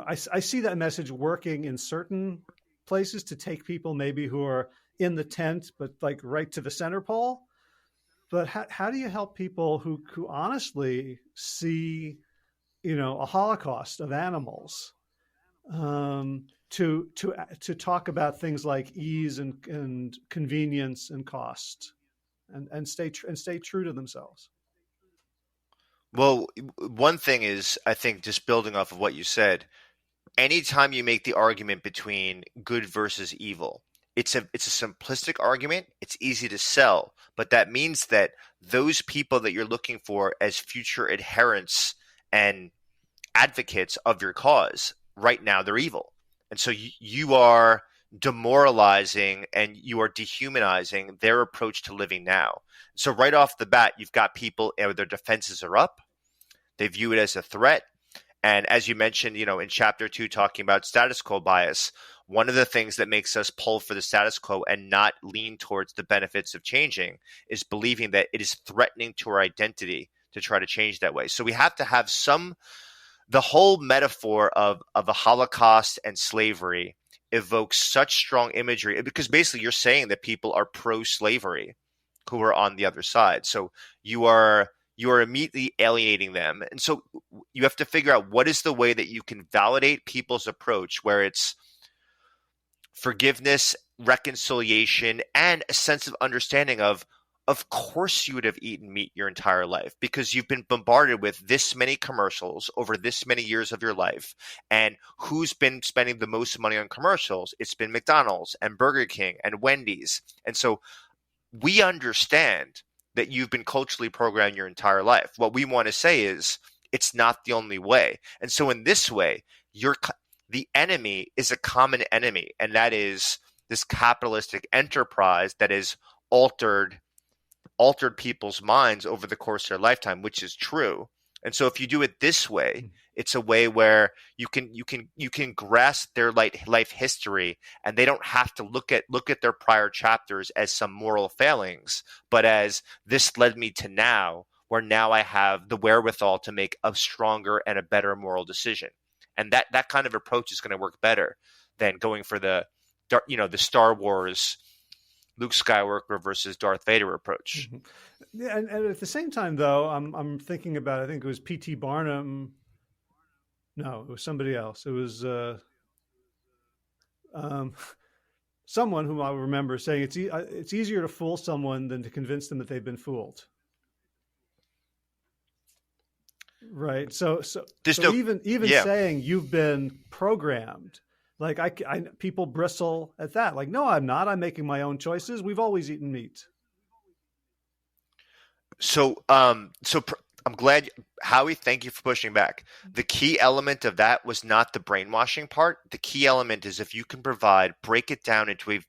S1: I see that message working in certain places to take people maybe who are in the tent, but like right to the center pole. But how do you help people who honestly see, a holocaust of animals, to talk about things like ease and convenience and cost, and stay true to themselves?
S2: Well, one thing is, I think, just building off of what you said, anytime you make the argument between good versus evil, it's a simplistic argument. It's easy to sell, but that means that those people that you're looking for as future adherents and advocates of your cause, right now they're evil. And so you are demoralizing and you are dehumanizing their approach to living now. So right off the bat, you've got people, their defenses are up. They view it as a threat. And as you mentioned, in chapter 2, talking about status quo bias, one of the things that makes us pull for the status quo and not lean towards the benefits of changing is believing that it is threatening to our identity to try to change that way. So we have to have the whole metaphor of a Holocaust and slavery evokes such strong imagery, because basically you're saying that people are pro-slavery who are on the other side. So you are immediately alienating them. And so you have to figure out what is the way that you can validate people's approach, where it's forgiveness, reconciliation, and a sense of understanding of course you would have eaten meat your entire life because you've been bombarded with this many commercials over this many years of your life. And who's been spending the most money on commercials? It's been McDonald's and Burger King and Wendy's. And so we understand that you've been culturally programmed your entire life. What we want to say is it's not the only way. And so in this way, the enemy is a common enemy, and that is this capitalistic enterprise that has altered people's minds over the course of their lifetime, which is true. And so if you do it this way, it's a way where you can grasp their life history, and they don't have to look at their prior chapters as some moral failings, but as this led me to now, where now I have the wherewithal to make a stronger and a better moral decision. And that kind of approach is going to work better than going for the Star Wars Luke Skywalker versus Darth Vader approach.
S1: Mm-hmm. Yeah, and at the same time, though, I'm thinking about, I think it was P.T. Barnum. No, it was somebody else. It was someone whom I remember saying it's easier to fool someone than to convince them that they've been fooled. Right. So even saying you've been programmed, like people bristle at that. Like, no, I'm not. I'm making my own choices. We've always eaten meat.
S2: So I'm glad, Howie, thank you for pushing back. The key element of that was not the brainwashing part. The key element is if you can break it down into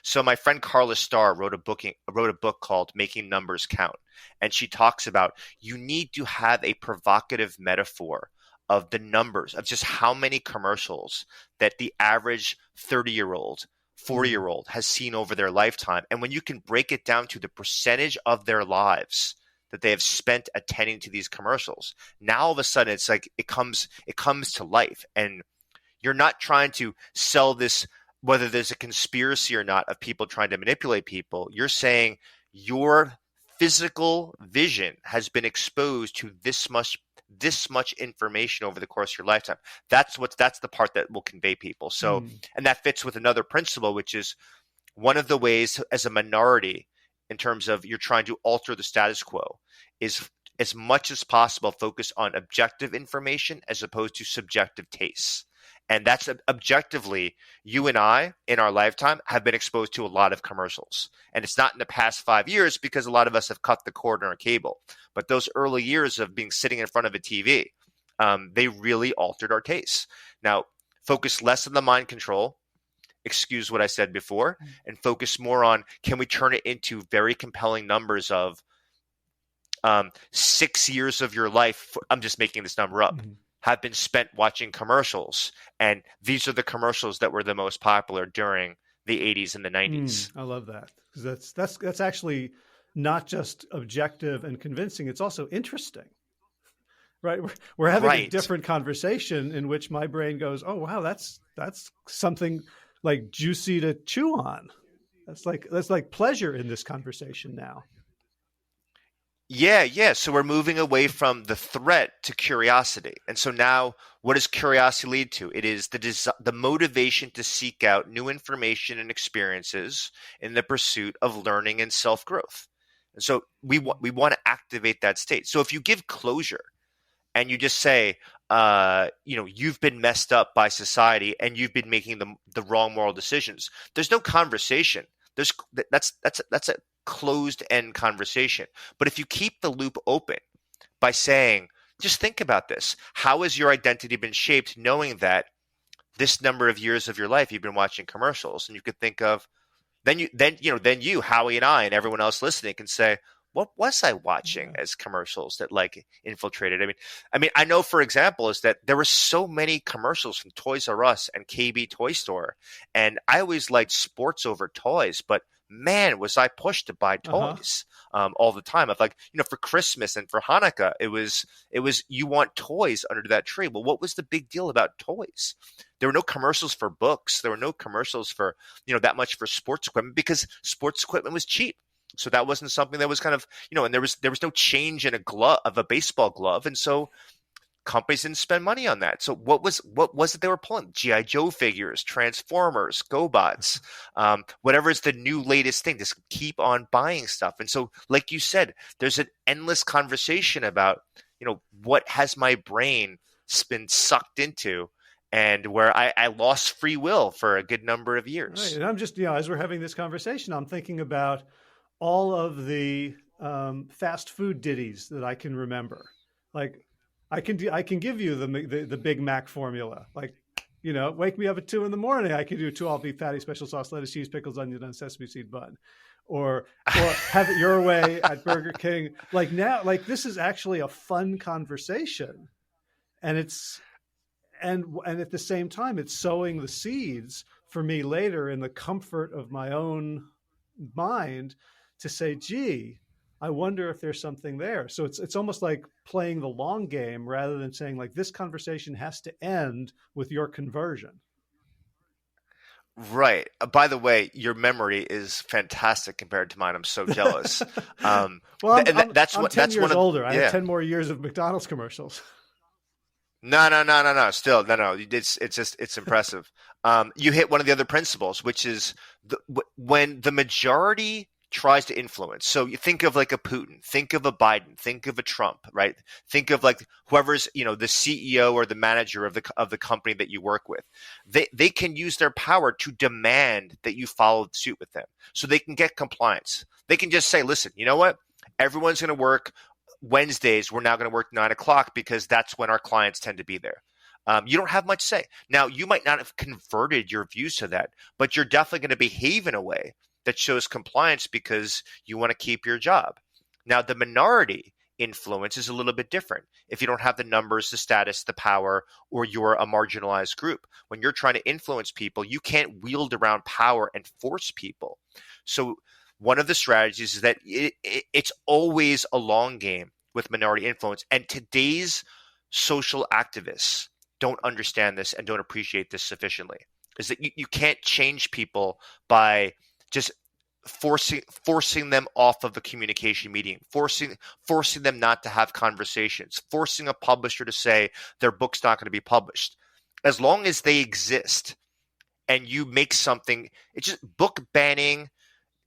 S2: so my friend Carla Starr wrote a book called Making Numbers Count. And she talks about you need to have a provocative metaphor of the numbers of just how many commercials that the average 30-year-old, 40-year-old has seen over their lifetime. And when you can break it down to the percentage of their lives that they have spent attending to these commercials, now all of a sudden it's like it comes to life. And you're not trying to sell this, whether there's a conspiracy or not of people trying to manipulate people. You're saying your physical vision has been exposed to this much information over the course of your lifetime. That's the part that will convey people. So, and that fits with another principle, which is one of the ways as a minority, in terms of you're trying to alter the status quo, is as much as possible focus on objective information as opposed to subjective tastes. And that's objectively, you and I in our lifetime have been exposed to a lot of commercials. And it's not in the past 5 years because a lot of us have cut the cord on our cable. But those early years of sitting in front of a TV, they really altered our tastes. Now, focus less on the mind control, excuse what I said before, and focus more on, can we turn it into very compelling numbers of 6 years of your life, I'm just making this number up, have been spent watching commercials. And these are the commercials that were the most popular during the 80s and the 90s.
S1: I love that, because that's actually not just objective and convincing. It's also interesting, right? We're having a different conversation in which my brain goes, oh, wow, that's something like juicy to chew on. That's like pleasure in this conversation now.
S2: Yeah. So we're moving away from the threat to curiosity. And so now what does curiosity lead to? It is the motivation to seek out new information and experiences in the pursuit of learning and self-growth. And so we want to activate that state. So if you give closure and you just say, you've been messed up by society and you've been making the wrong moral decisions, there's no conversation. That's a closed end conversation. But if you keep the loop open by saying, just think about this. How has your identity been shaped knowing that this number of years of your life you've been watching commercials? And you could think of then you, Howie and I and everyone else listening can say, what was I watching as commercials that infiltrated? I mean, I know, for example, is that there were so many commercials from Toys R Us and KB Toy Store, and I always liked sports over toys, but man, was I pushed to buy toys all the time. Of for Christmas and for Hanukkah, it was you want toys under that tree. Well, what was the big deal about toys? There were no commercials for books. There were no commercials for that much for sports equipment because sports equipment was cheap. So that wasn't something that was kind of and there was no change in a baseball glove, and so companies didn't spend money on that. So what was it they were pulling? G.I. Joe figures, Transformers, GoBots, whatever is the new latest thing. Just keep on buying stuff. And so, like you said, there's an endless conversation about, what has my brain been sucked into, and where I lost free will for a good number of years.
S1: Right. And I'm just, as we're having this conversation, I'm thinking about all of the fast food ditties that I can remember. Like I can give you the Big Mac formula. Like, wake me up at 2 a.m. I can do 2 all beef patty, special sauce, lettuce, cheese, pickles, onion, and sesame seed bun, or have it your way at Burger King. Like now, like this is actually a fun conversation, and and at the same time, it's sowing the seeds for me later in the comfort of my own mind to say, gee, I wonder if there's something there. So it's almost like playing the long game rather than saying like this conversation has to end with your conversion.
S2: Right. By the way, your memory is fantastic compared to mine. I'm so jealous.
S1: Well,
S2: that's
S1: 10 years older.
S2: Yeah.
S1: I have 10 more years of McDonald's commercials.
S2: No. Still, no. It's impressive. You hit one of the other principles, which is when the majority tries to influence. So you think of like a Putin, think of a Biden, think of a Trump, right? Think of like whoever's, the CEO or the manager of the company that you work with. They can use their power to demand that you follow suit with them so they can get compliance. They can just say, listen, you know what? Everyone's going to work Wednesdays. We're now going to work 9 o'clock because that's when our clients tend to be there. You don't have much say. Now, you might not have converted your views to that, but you're definitely going to behave in a way that shows compliance because you want to keep your job. Now, the minority influence is a little bit different. If you don't have the numbers, the status, the power, or you're a marginalized group, when you're trying to influence people, you can't wield around power and force people. So one of the strategies is that it's always a long game with minority influence. And today's social activists don't understand this and don't appreciate this sufficiently, is that you can't change people by just forcing them off of a communication meeting, forcing them not to have conversations, forcing a publisher to say their book's not going to be published. As long as they exist and you make something, it's just book banning,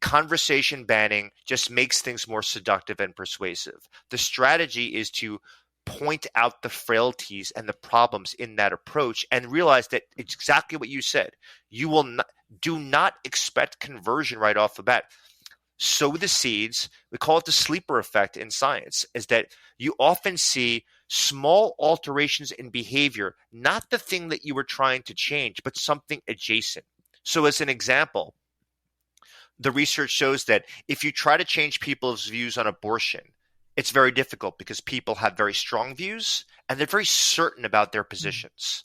S2: conversation banning just makes things more seductive and persuasive. The strategy is to point out the frailties and the problems in that approach and realize that it's exactly what you said. You will do not expect conversion right off the bat. Sow the seeds. We call it the sleeper effect in science, is that you often see small alterations in behavior, not the thing that you were trying to change, but something adjacent. So as an example, the research shows that if you try to change people's views on abortion, it's very difficult because people have very strong views and they're very certain about their positions.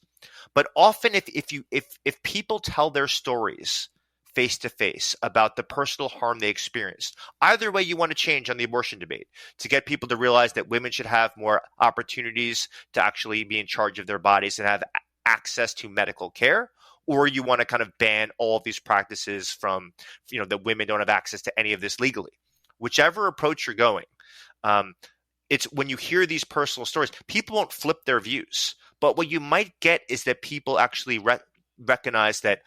S2: But often if people tell their stories face to face about the personal harm they experienced, either way you want to change on the abortion debate, to get people to realize that women should have more opportunities to actually be in charge of their bodies and have access to medical care, or you want to kind of ban all of these practices from, that women don't have access to any of this legally. Whichever approach you're going, it's when you hear these personal stories, people won't flip their views. But what you might get is that people actually recognize that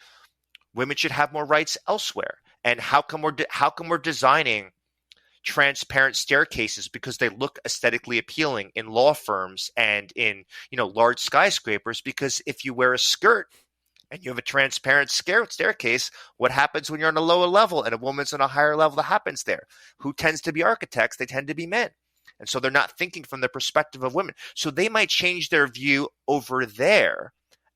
S2: women should have more rights elsewhere. And how come we're designing transparent staircases because they look aesthetically appealing in law firms and in large skyscrapers? Because if you wear a skirt and you have a transparent staircase, what happens when you're on a lower level and a woman's on a higher level? That happens there. Who tends to be architects? They tend to be men. And so they're not thinking from the perspective of women. So they might change their view over there,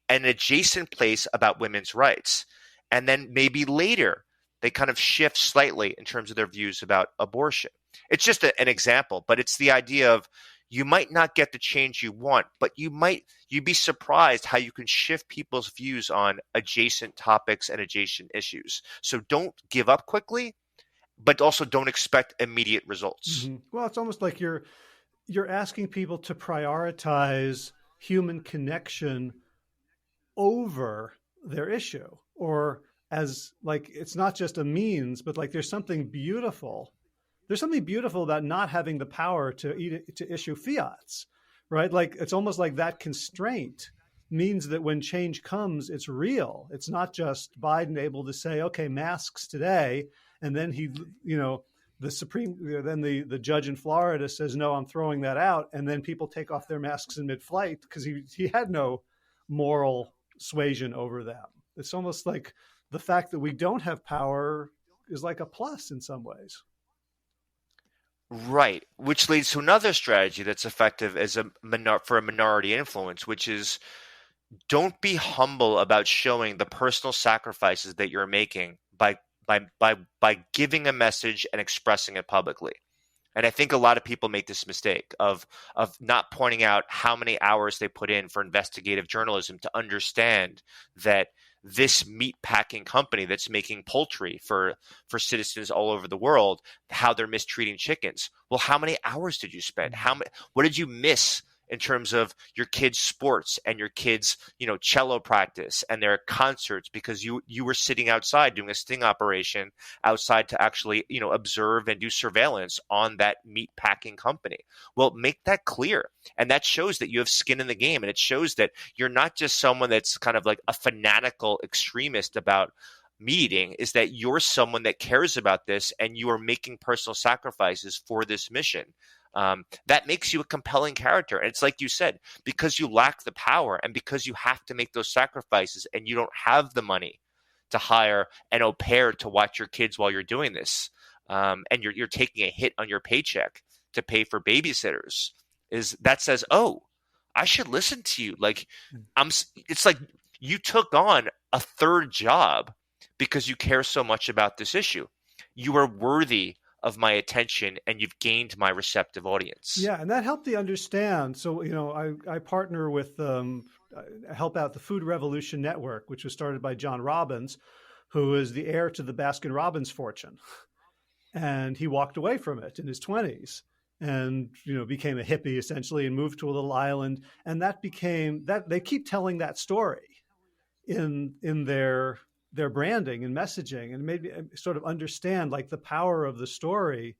S2: an adjacent place about women's rights. And then maybe later they kind of shift slightly in terms of their views about abortion. It's just an example, but it's the idea of you might not get the change you want, but you'd be surprised how you can shift people's views on adjacent topics and adjacent issues. So don't give up quickly, but also don't expect immediate results.
S1: Mm-hmm. Well, it's almost like you're asking people to prioritize human connection over their issue, or as like it's not just a means, but like there's something beautiful. There's something beautiful about not having the power to issue fiats, right? Like it's almost like that constraint means that when change comes, it's real. It's not just Biden able to say, okay, masks today, and then the judge in Florida says, no, I'm throwing that out. And then people take off their masks in mid-flight because he had no moral suasion over them. It's almost like the fact that we don't have power is like a plus in some ways.
S2: Right, which leads to another strategy that's effective as for a minority influence, which is don't be humble about showing the personal sacrifices that you're making by giving a message and expressing it publicly. And I think a lot of people make this mistake of not pointing out how many hours they put in for investigative journalism to understand that this meat packing company that's making poultry for citizens all over the world, how they're mistreating chickens. Well, how many hours did you spend? What did you miss in terms of your kids' sports and your kids', cello practice and their concerts because you were sitting outside doing a sting operation outside to actually, observe and do surveillance on that meat packing company? Well, make that clear. And that shows that you have skin in the game. And it shows that you're not just someone that's kind of like a fanatical extremist about meat eating, is that you're someone that cares about this and you are making personal sacrifices for this mission. That makes you a compelling character. And it's like you said, because you lack the power and because you have to make those sacrifices and you don't have the money to hire an au pair to watch your kids while you're doing this, and you're taking a hit on your paycheck to pay for babysitters, that says, oh, I should listen to you. Like it's like you took on a third job because you care so much about this issue. You are worthy of my attention and you've gained my receptive audience.
S1: Yeah, and that helped me understand. So, I partner with, help out the Food Revolution Network, which was started by John Robbins, who is the heir to the Baskin-Robbins fortune. And he walked away from it in his 20s and, became a hippie essentially and moved to a little island. And that became that they keep telling that story in their branding and messaging, and made me sort of understand like the power of the story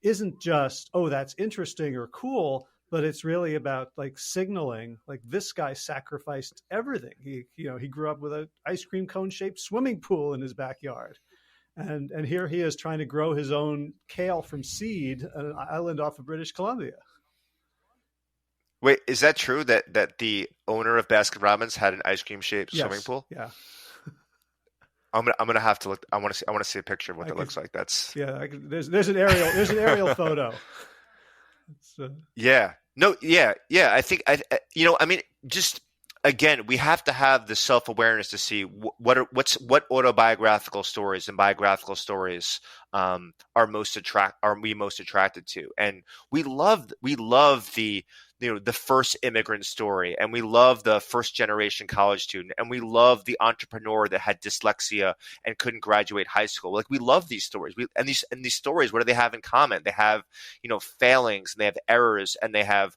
S1: isn't just, oh, that's interesting or cool, but it's really about like signaling like this guy sacrificed everything. He grew up with an ice cream cone shaped swimming pool in his backyard. And here he is trying to grow his own kale from seed on an island off of British Columbia.
S2: Wait, is that true that the owner of Baskin-Robbins had an ice cream shaped swimming pool?
S1: Yeah.
S2: I'm gonna have to look. I want to see a picture of what that looks like. That's
S1: there's an aerial photo.
S2: Yeah. No. Yeah. I think just again, we have to have the self-awareness to see what autobiographical stories and biographical stories are we most attracted to, and we love the the first immigrant story, and we love the first generation college student, and we love the entrepreneur that had dyslexia and couldn't graduate high school. Like, we love these stories. These stories, what do they have in common? They have, failings, and they have errors, and they have,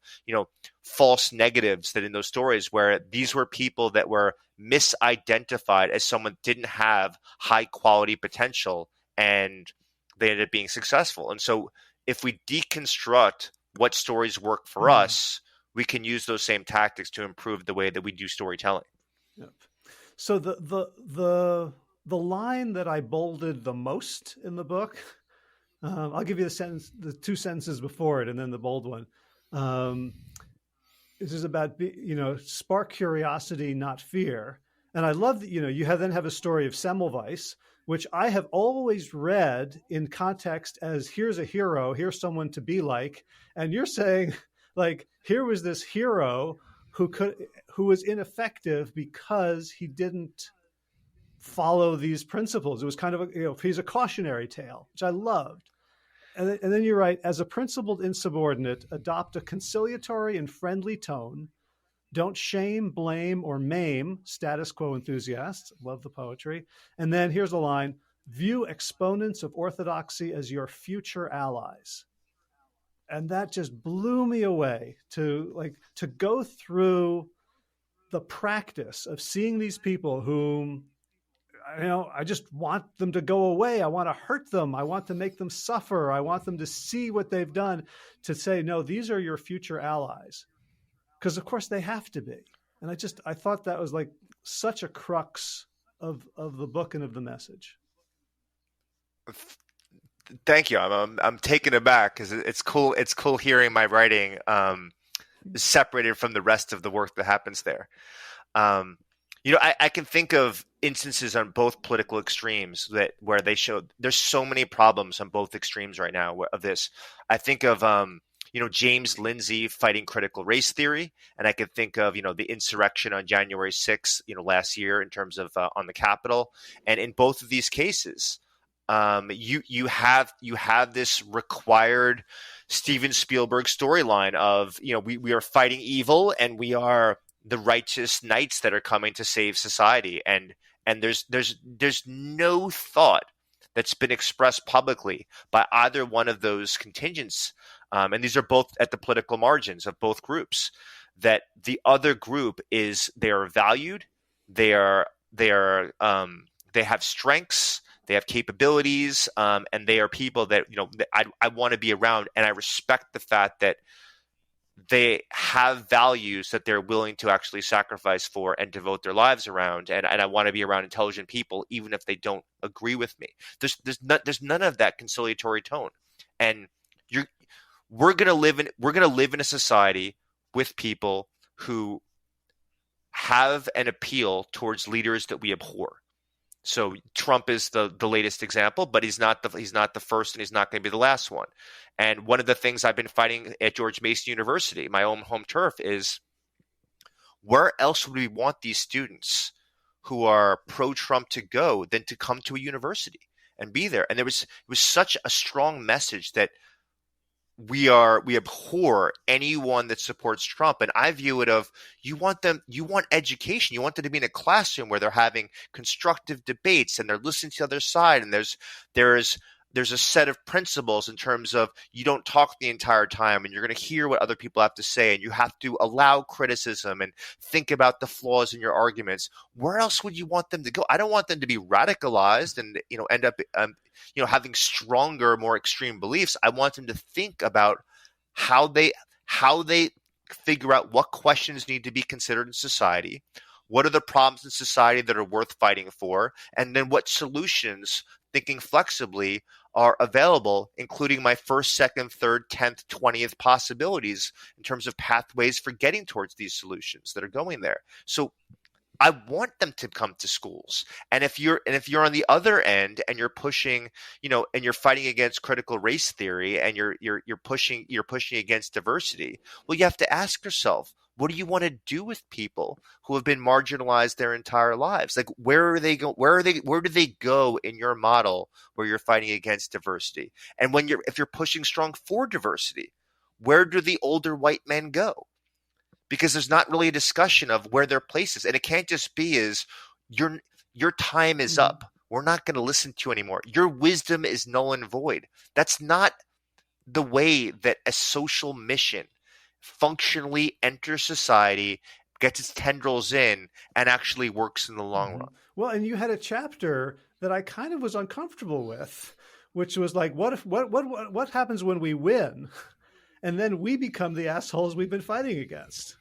S2: false negatives that in those stories where these were people that were misidentified as someone didn't have high quality potential, and they ended up being successful. And so if we deconstruct what stories work for us, we can use those same tactics to improve the way that we do storytelling.
S1: Yep. So the line that I bolded the most in the book, I'll give you the two sentences before it, and then the bold one. This is about spark curiosity, not fear. And I love that you then have a story of Semmelweis, which I have always read in context as here's a hero, here's someone to be like. And you're saying, like, here was this hero who was ineffective because he didn't follow these principles. It was kind of he's a cautionary tale, which I loved. And then you write, as a principled insubordinate, adopt a conciliatory and friendly tone. Don't shame, blame, or maim status quo enthusiasts. Love the poetry. And then here's a line: view exponents of orthodoxy as your future allies. And that just blew me away to go through the practice of seeing these people whom, I just want them to go away. I want to hurt them. I want to make them suffer. I want them to see what they've done, to say, no, these are your future allies. Because of course they have to be. And I thought that was like such a crux of the book and of the message.
S2: Thank you. I'm taken aback because it's cool. It's cool hearing my writing separated from the rest of the work that happens there. I can think of instances on both political extremes where they show there's so many problems on both extremes right now of this. I think of James Lindsay fighting critical race theory, and I can think of the insurrection on January 6th, last year in terms of on the Capitol, and in both of these cases, you have this required Steven Spielberg storyline of we are fighting evil and we are the righteous knights that are coming to save society, and there's no thought that's been expressed publicly by either one of those contingents, and these are both at the political margins of both groups, that the other group is they are valued, they have strengths, they have capabilities, and they are people that I want to be around, and I respect the fact that they have values that they're willing to actually sacrifice for and devote their lives around. And I want to be around intelligent people, even if they don't agree with me. There's none of that conciliatory tone. And we're going to live in a society with people who have an appeal towards leaders that we abhor. So Trump is the latest example, but he's not the first, and he's not going to be the last one. And one of the things I've been fighting at George Mason University, my own home turf, is where else would we want these students who are pro-Trump to go than to come to a university and be there? And it was such a strong message that we abhor anyone that supports Trump. And I view it of, you want education. You want them to be in a classroom where they're having constructive debates and they're listening to the other side. And there's a set of principles in terms of you don't talk the entire time and you're going to hear what other people have to say, and you have to allow criticism and think about the flaws in your arguments. Where else would you want them to go? I don't want them to be radicalized and end up having stronger, more extreme beliefs. I want them to think about how they figure out what questions need to be considered in society, what are the problems in society that are worth fighting for, and then what solutions, thinking flexibly, are available, including my first, second, third, 10th, 20th possibilities in terms of pathways for getting towards these solutions that are going there. So I want them to come to schools. And if you're on the other end and you're pushing, and you're fighting against critical race theory and you're pushing against diversity, well, you have to ask yourself, what do you want to do with people who have been marginalized their entire lives? Like, where do they go in your model where you're fighting against diversity? And if you're pushing strong for diversity, where do the older white men go? Because there's not really a discussion of where their place is. And it can't just be your time is up. We're not going to listen to you anymore. Your wisdom is null and void. That's not the way that a social mission functionally enters society, gets its tendrils in, and actually works in the long run.
S1: Well, and you had a chapter that I kind of was uncomfortable with, which was like, what happens when we win? And then we become the assholes we've been fighting against.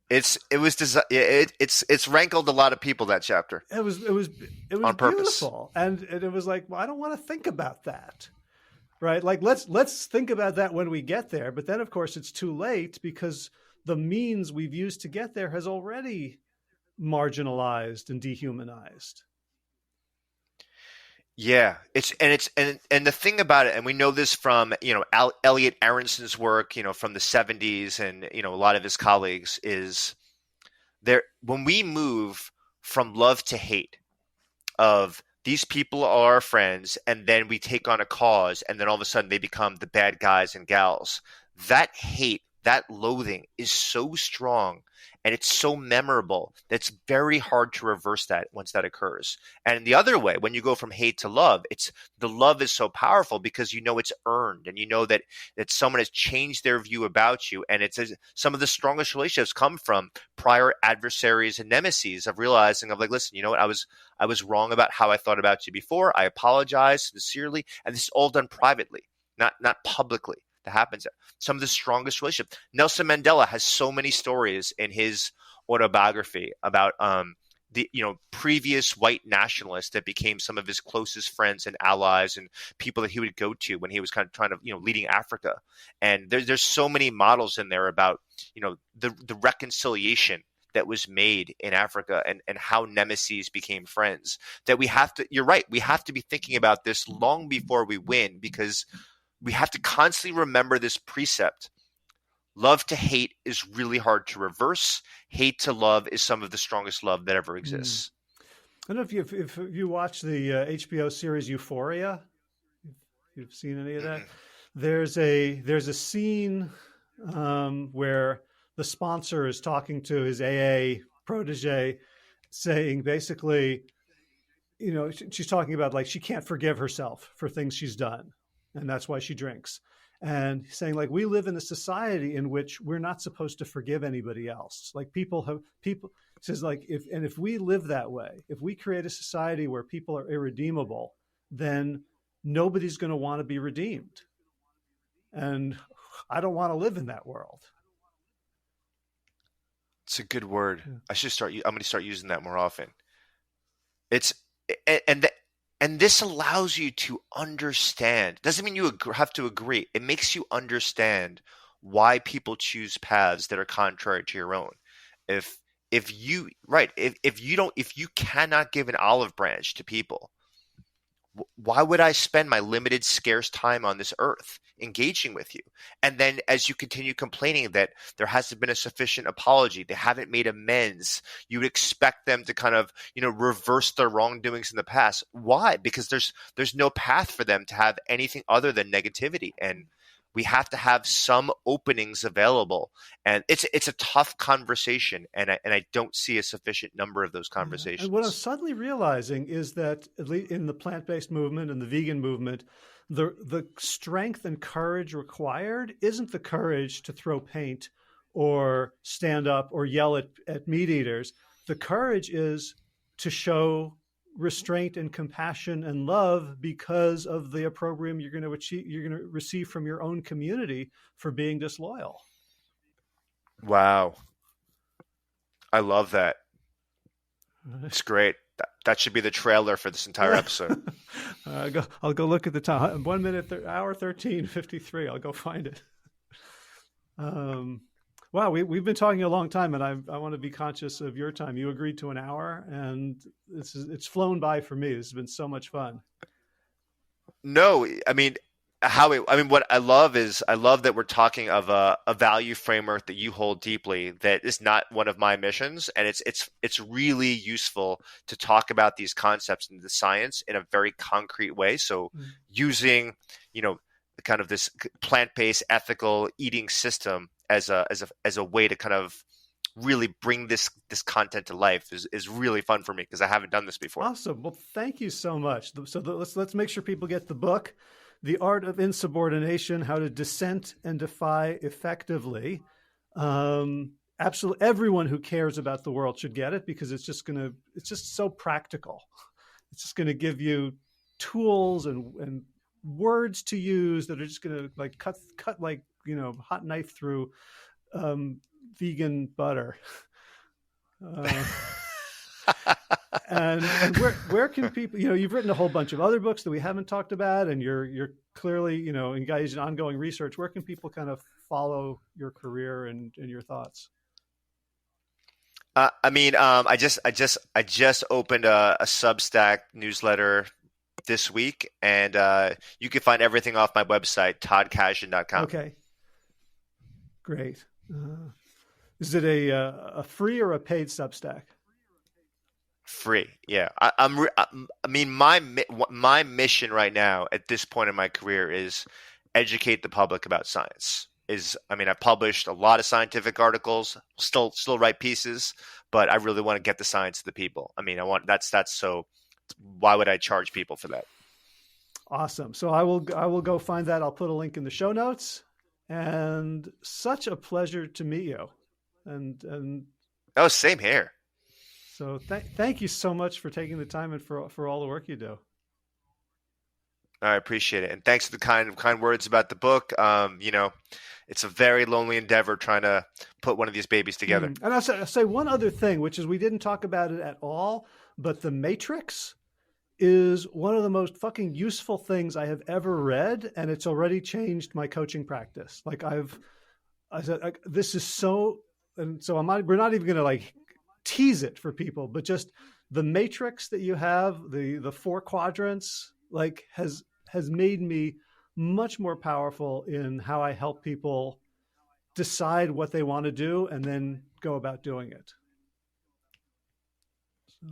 S2: It's rankled a lot of people, that chapter.
S1: It was
S2: on purpose.
S1: Beautiful. And it was like, well, I don't want to think about that. Right? Like, let's think about that when we get there. But then, of course, it's too late because the means we've used to get there has already marginalized and dehumanized.
S2: Yeah, and the thing about it, and we know this from Elliot Aronson's work, from the 70s, and a lot of his colleagues, is there when we move from love to hate, of these people are our friends, and then we take on a cause, and then all of a sudden they become the bad guys and gals. That hate, that loathing is so strong, and it's so memorable that it's very hard to reverse that once that occurs. And the other way, when you go from hate to love, the love is so powerful because it's earned, and that someone has changed their view about you. And some of the strongest relationships come from prior adversaries and nemesis, of realizing of like, listen, you know what, I was wrong about how I thought about you before. I apologize sincerely, and this is all done privately, not publicly. That happens. Some of the strongest relationships. Nelson Mandela has so many stories in his autobiography about the previous white nationalists that became some of his closest friends and allies, and people that he would go to when he was kind of trying to leading Africa. And there's so many models in there about the reconciliation that was made in Africa and how nemesis became friends. That we have to, you're right, we have to be thinking about this long before we win, because we have to constantly remember this precept. Love to hate is really hard to reverse. Hate to love is some of the strongest love that ever exists.
S1: I don't know if you watch the HBO series Euphoria, if you've seen any of that. There's a scene where the sponsor is talking to his AA protege, saying basically, she's talking about like she can't forgive herself for things she's done, and that's why she drinks. And saying like we live in a society in which we're not supposed to forgive anybody else. Like people says like if we live that way, if we create a society where people are irredeemable, then nobody's going to want to be redeemed. And I don't want to live in that world.
S2: It's a good word. Yeah. I'm going to start using that more often. And this allows you to understand. Doesn't mean you have to agree. It makes you understand why people choose paths that are contrary to your own. If you cannot give an olive branch to people, why would I spend my limited, scarce time on this earth engaging with you? And then as you continue complaining that there hasn't been a sufficient apology, they haven't made amends, you would expect them to kind of, reverse their wrongdoings in the past. Why? Because there's no path for them to have anything other than negativity. And we have to have some openings available, and it's a tough conversation, and I don't see a sufficient number of those conversations.
S1: And what I'm suddenly realizing is that at least in the plant-based movement and the vegan movement, the strength and courage required isn't the courage to throw paint or stand up or yell at meat eaters. The courage is to show restraint and compassion and love because of the opprobrium you're going to receive from your own community for being disloyal.
S2: Wow. I love that. It's great. That should be the trailer for this entire episode.
S1: I'll go look at the time. 1 minute, hour 13:53. I'll go find it. Wow, we've been talking a long time, and I want to be conscious of your time. You agreed to an hour, and it's flown by for me. This has been so much fun.
S2: No, what I love that we're talking of a value framework that you hold deeply, that is not one of my missions, and it's really useful to talk about these concepts and the science in a very concrete way. So using, kind of this plant-based ethical eating system as a way to kind of really bring this content to life is really fun for me, because I haven't done this before.
S1: Awesome. Well, thank you so much. So let's make sure people get the book, The Art of Insubordination: How to Dissent and Defy Effectively. Absolutely, everyone who cares about the world should get it, because it's just so practical. It's just going to give you tools and words to use that are just going to like cut like hot knife through vegan butter. And where can people, you've written a whole bunch of other books that we haven't talked about, and you're clearly, engaged in ongoing research. Where can people kind of follow your career and your thoughts?
S2: I just opened a Substack newsletter this week, and you can find everything off my website, toddkashdan.com.
S1: Okay. Great. Is it a free or a paid Substack?
S2: Free, yeah. My mission right now at this point in my career is educate the public about science. I published a lot of scientific articles, still write pieces, but I really want to get the science to the people. So why would I charge people for that?
S1: Awesome. So I will go find that. I'll put a link in the show notes. And such a pleasure to meet you. And
S2: oh, same here.
S1: So thank you so much for taking the time and for all the work you do.
S2: I appreciate it. And thanks for the kind words about the book. It's a very lonely endeavor trying to put one of these babies together.
S1: And I'll say one other thing, which is we didn't talk about it at all, but The Matrix is one of the most fucking useful things I have ever read, and it's already changed my coaching practice. Like this is so, and so we're not even going to like tease it for people, but just the matrix that you have, the 4 quadrants, like has made me much more powerful in how I help people decide what they want to do and then go about doing it.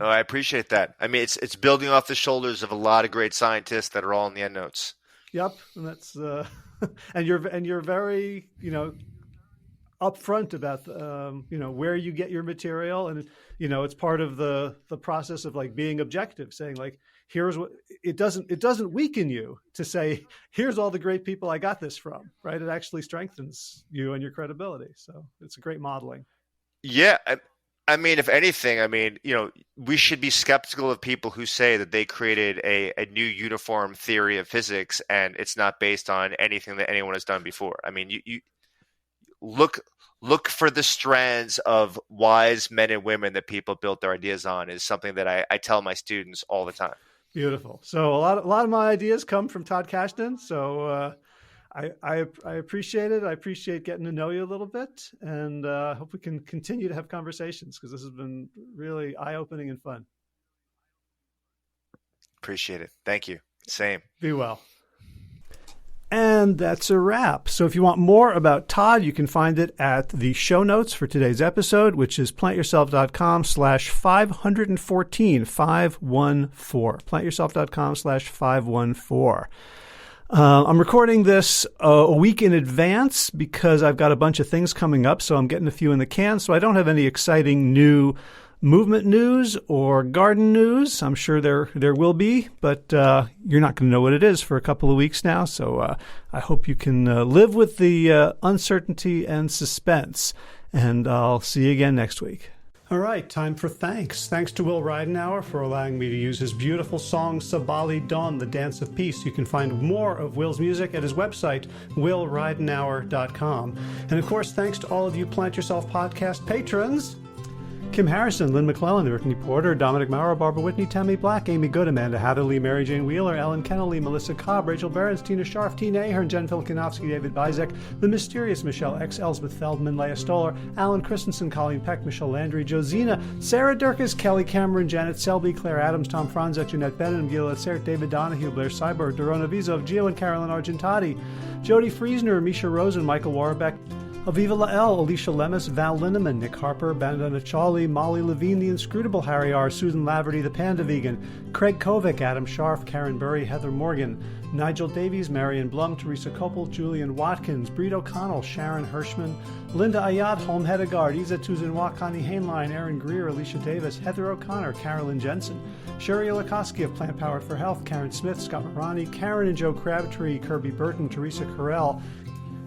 S2: Oh, I appreciate that. I mean, it's building off the shoulders of a lot of great scientists that are all in the endnotes.
S1: Yep, and that's and you're very upfront about where you get your material, and it's part of the process of like being objective, saying like, here's what it doesn't weaken you to say, here's all the great people I got this from, right? It actually strengthens you and your credibility. So it's a great modeling.
S2: Yeah. I mean, if anything, we should be skeptical of people who say that they created a new uniform theory of physics and it's not based on anything that anyone has done before. I mean, you look for the strands of wise men and women that people built their ideas on is something that I tell my students all the time.
S1: Beautiful. So a lot of my ideas come from Todd Kashdan. So I appreciate it. I appreciate getting to know you a little bit, and I hope we can continue to have conversations because this has been really eye-opening and fun.
S2: Appreciate it. Thank you. Same.
S1: Be well. And that's a wrap. So if you want more about Todd, you can find it at the show notes for today's episode, which is plantyourself.com/514, 514. Plantyourself.com/514. I'm recording this a week in advance because I've got a bunch of things coming up, so I'm getting a few in the can. So I don't have any exciting new movement news or garden news. I'm sure there will be, but you're not going to know what it is for a couple of weeks now. So I hope you can live with the uncertainty and suspense. And I'll see you again next week. All right, time for thanks. Thanks to Will Ridenauer for allowing me to use his beautiful song Sabali Dawn, The Dance of Peace. You can find more of Will's music at his website, willridenauer.com. And of course, thanks to all of you Plant Yourself podcast patrons. Kim Harrison, Lynn McClellan, Brittany Porter, Dominic Maurer, Barbara Whitney, Tammy Black, Amy Good, Amanda Hatherley, Mary Jane Wheeler, Ellen Kennelly, Melissa Cobb, Rachel Behrens, Tina Scharf, Tina Ahern, Jen Filkinovsky, David Bizek, The Mysterious Michelle X, Elsbeth Feldman, Leah Stoller, Alan Christensen, Colleen Peck, Michelle Landry, Josina, Sarah Durkis, Kelly Cameron, Janet Selby, Claire Adams, Tom Franzek, Jeanette Bennett, Gila Sert, David Donahue, Blair Cyber, Dorona Vizov, Gio and Carolyn Argentati, Jody Friesner, Misha Rosen, Michael Warbeck, Aviva Lael, Alicia Lemus, Val Linneman, Nick Harper, Bandana Chawley, Molly Levine, The Inscrutable Harry R., Susan Laverty, The Panda Vegan, Craig Kovic, Adam Scharf, Karen Burry, Heather Morgan, Nigel Davies, Marion Blum, Teresa Copel, Julian Watkins, Breed O'Connell, Sharon Hirschman, Linda Ayat, Holm Hedegaard, Isa Tuzinwa, Connie Hainline, Aaron Greer, Alicia Davis, Heather O'Connor, Carolyn Jensen, Sherry Olakoski of Plant Powered for Health, Karen Smith, Scott Marani, Karen and Joe Crabtree, Kirby Burton, Teresa Carell,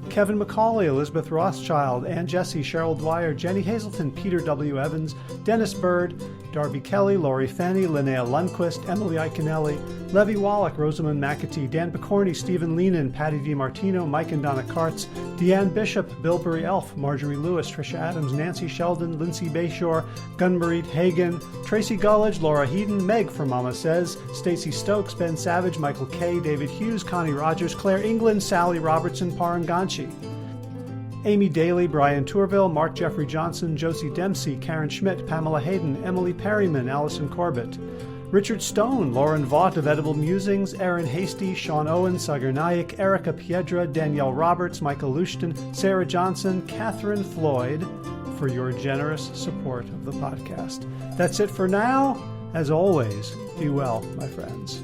S1: Kevin McCauley, Elizabeth Rothschild, Ann Jesse, Cheryl Dwyer, Jenny Hazelton, Peter W. Evans, Dennis Bird, Darby Kelly, Laurie Fanny, Linnea Lundquist, Emily Iconelli, Levy Wallach, Rosamund McAtee, Dan Picorni, Stephen Leenan, Patty DiMartino, Mike and Donna Kartz, Deanne Bishop, Bilberry Elf, Marjorie Lewis, Tricia Adams, Nancy Sheldon, Lindsay Bayshore, Gunmarie Hagan, Tracy Gullidge, Laura Heaton, Meg from Mama Says, Stacey Stokes, Ben Savage, Michael Kay, David Hughes, Connie Rogers, Claire England, Sally Robertson, Paranganchi, Amy Daly, Brian Tourville, Mark Jeffrey Johnson, Josie Dempsey, Karen Schmidt, Pamela Hayden, Emily Perryman, Allison Corbett, Richard Stone, Lauren Vaught of Edible Musings, Aaron Hasty, Sean Owen, Sagar Naik, Erica Piedra, Danielle Roberts, Michael Lushton, Sarah Johnson, Catherine Floyd, for your generous support of the podcast. That's it for now. As always, be well, my friends.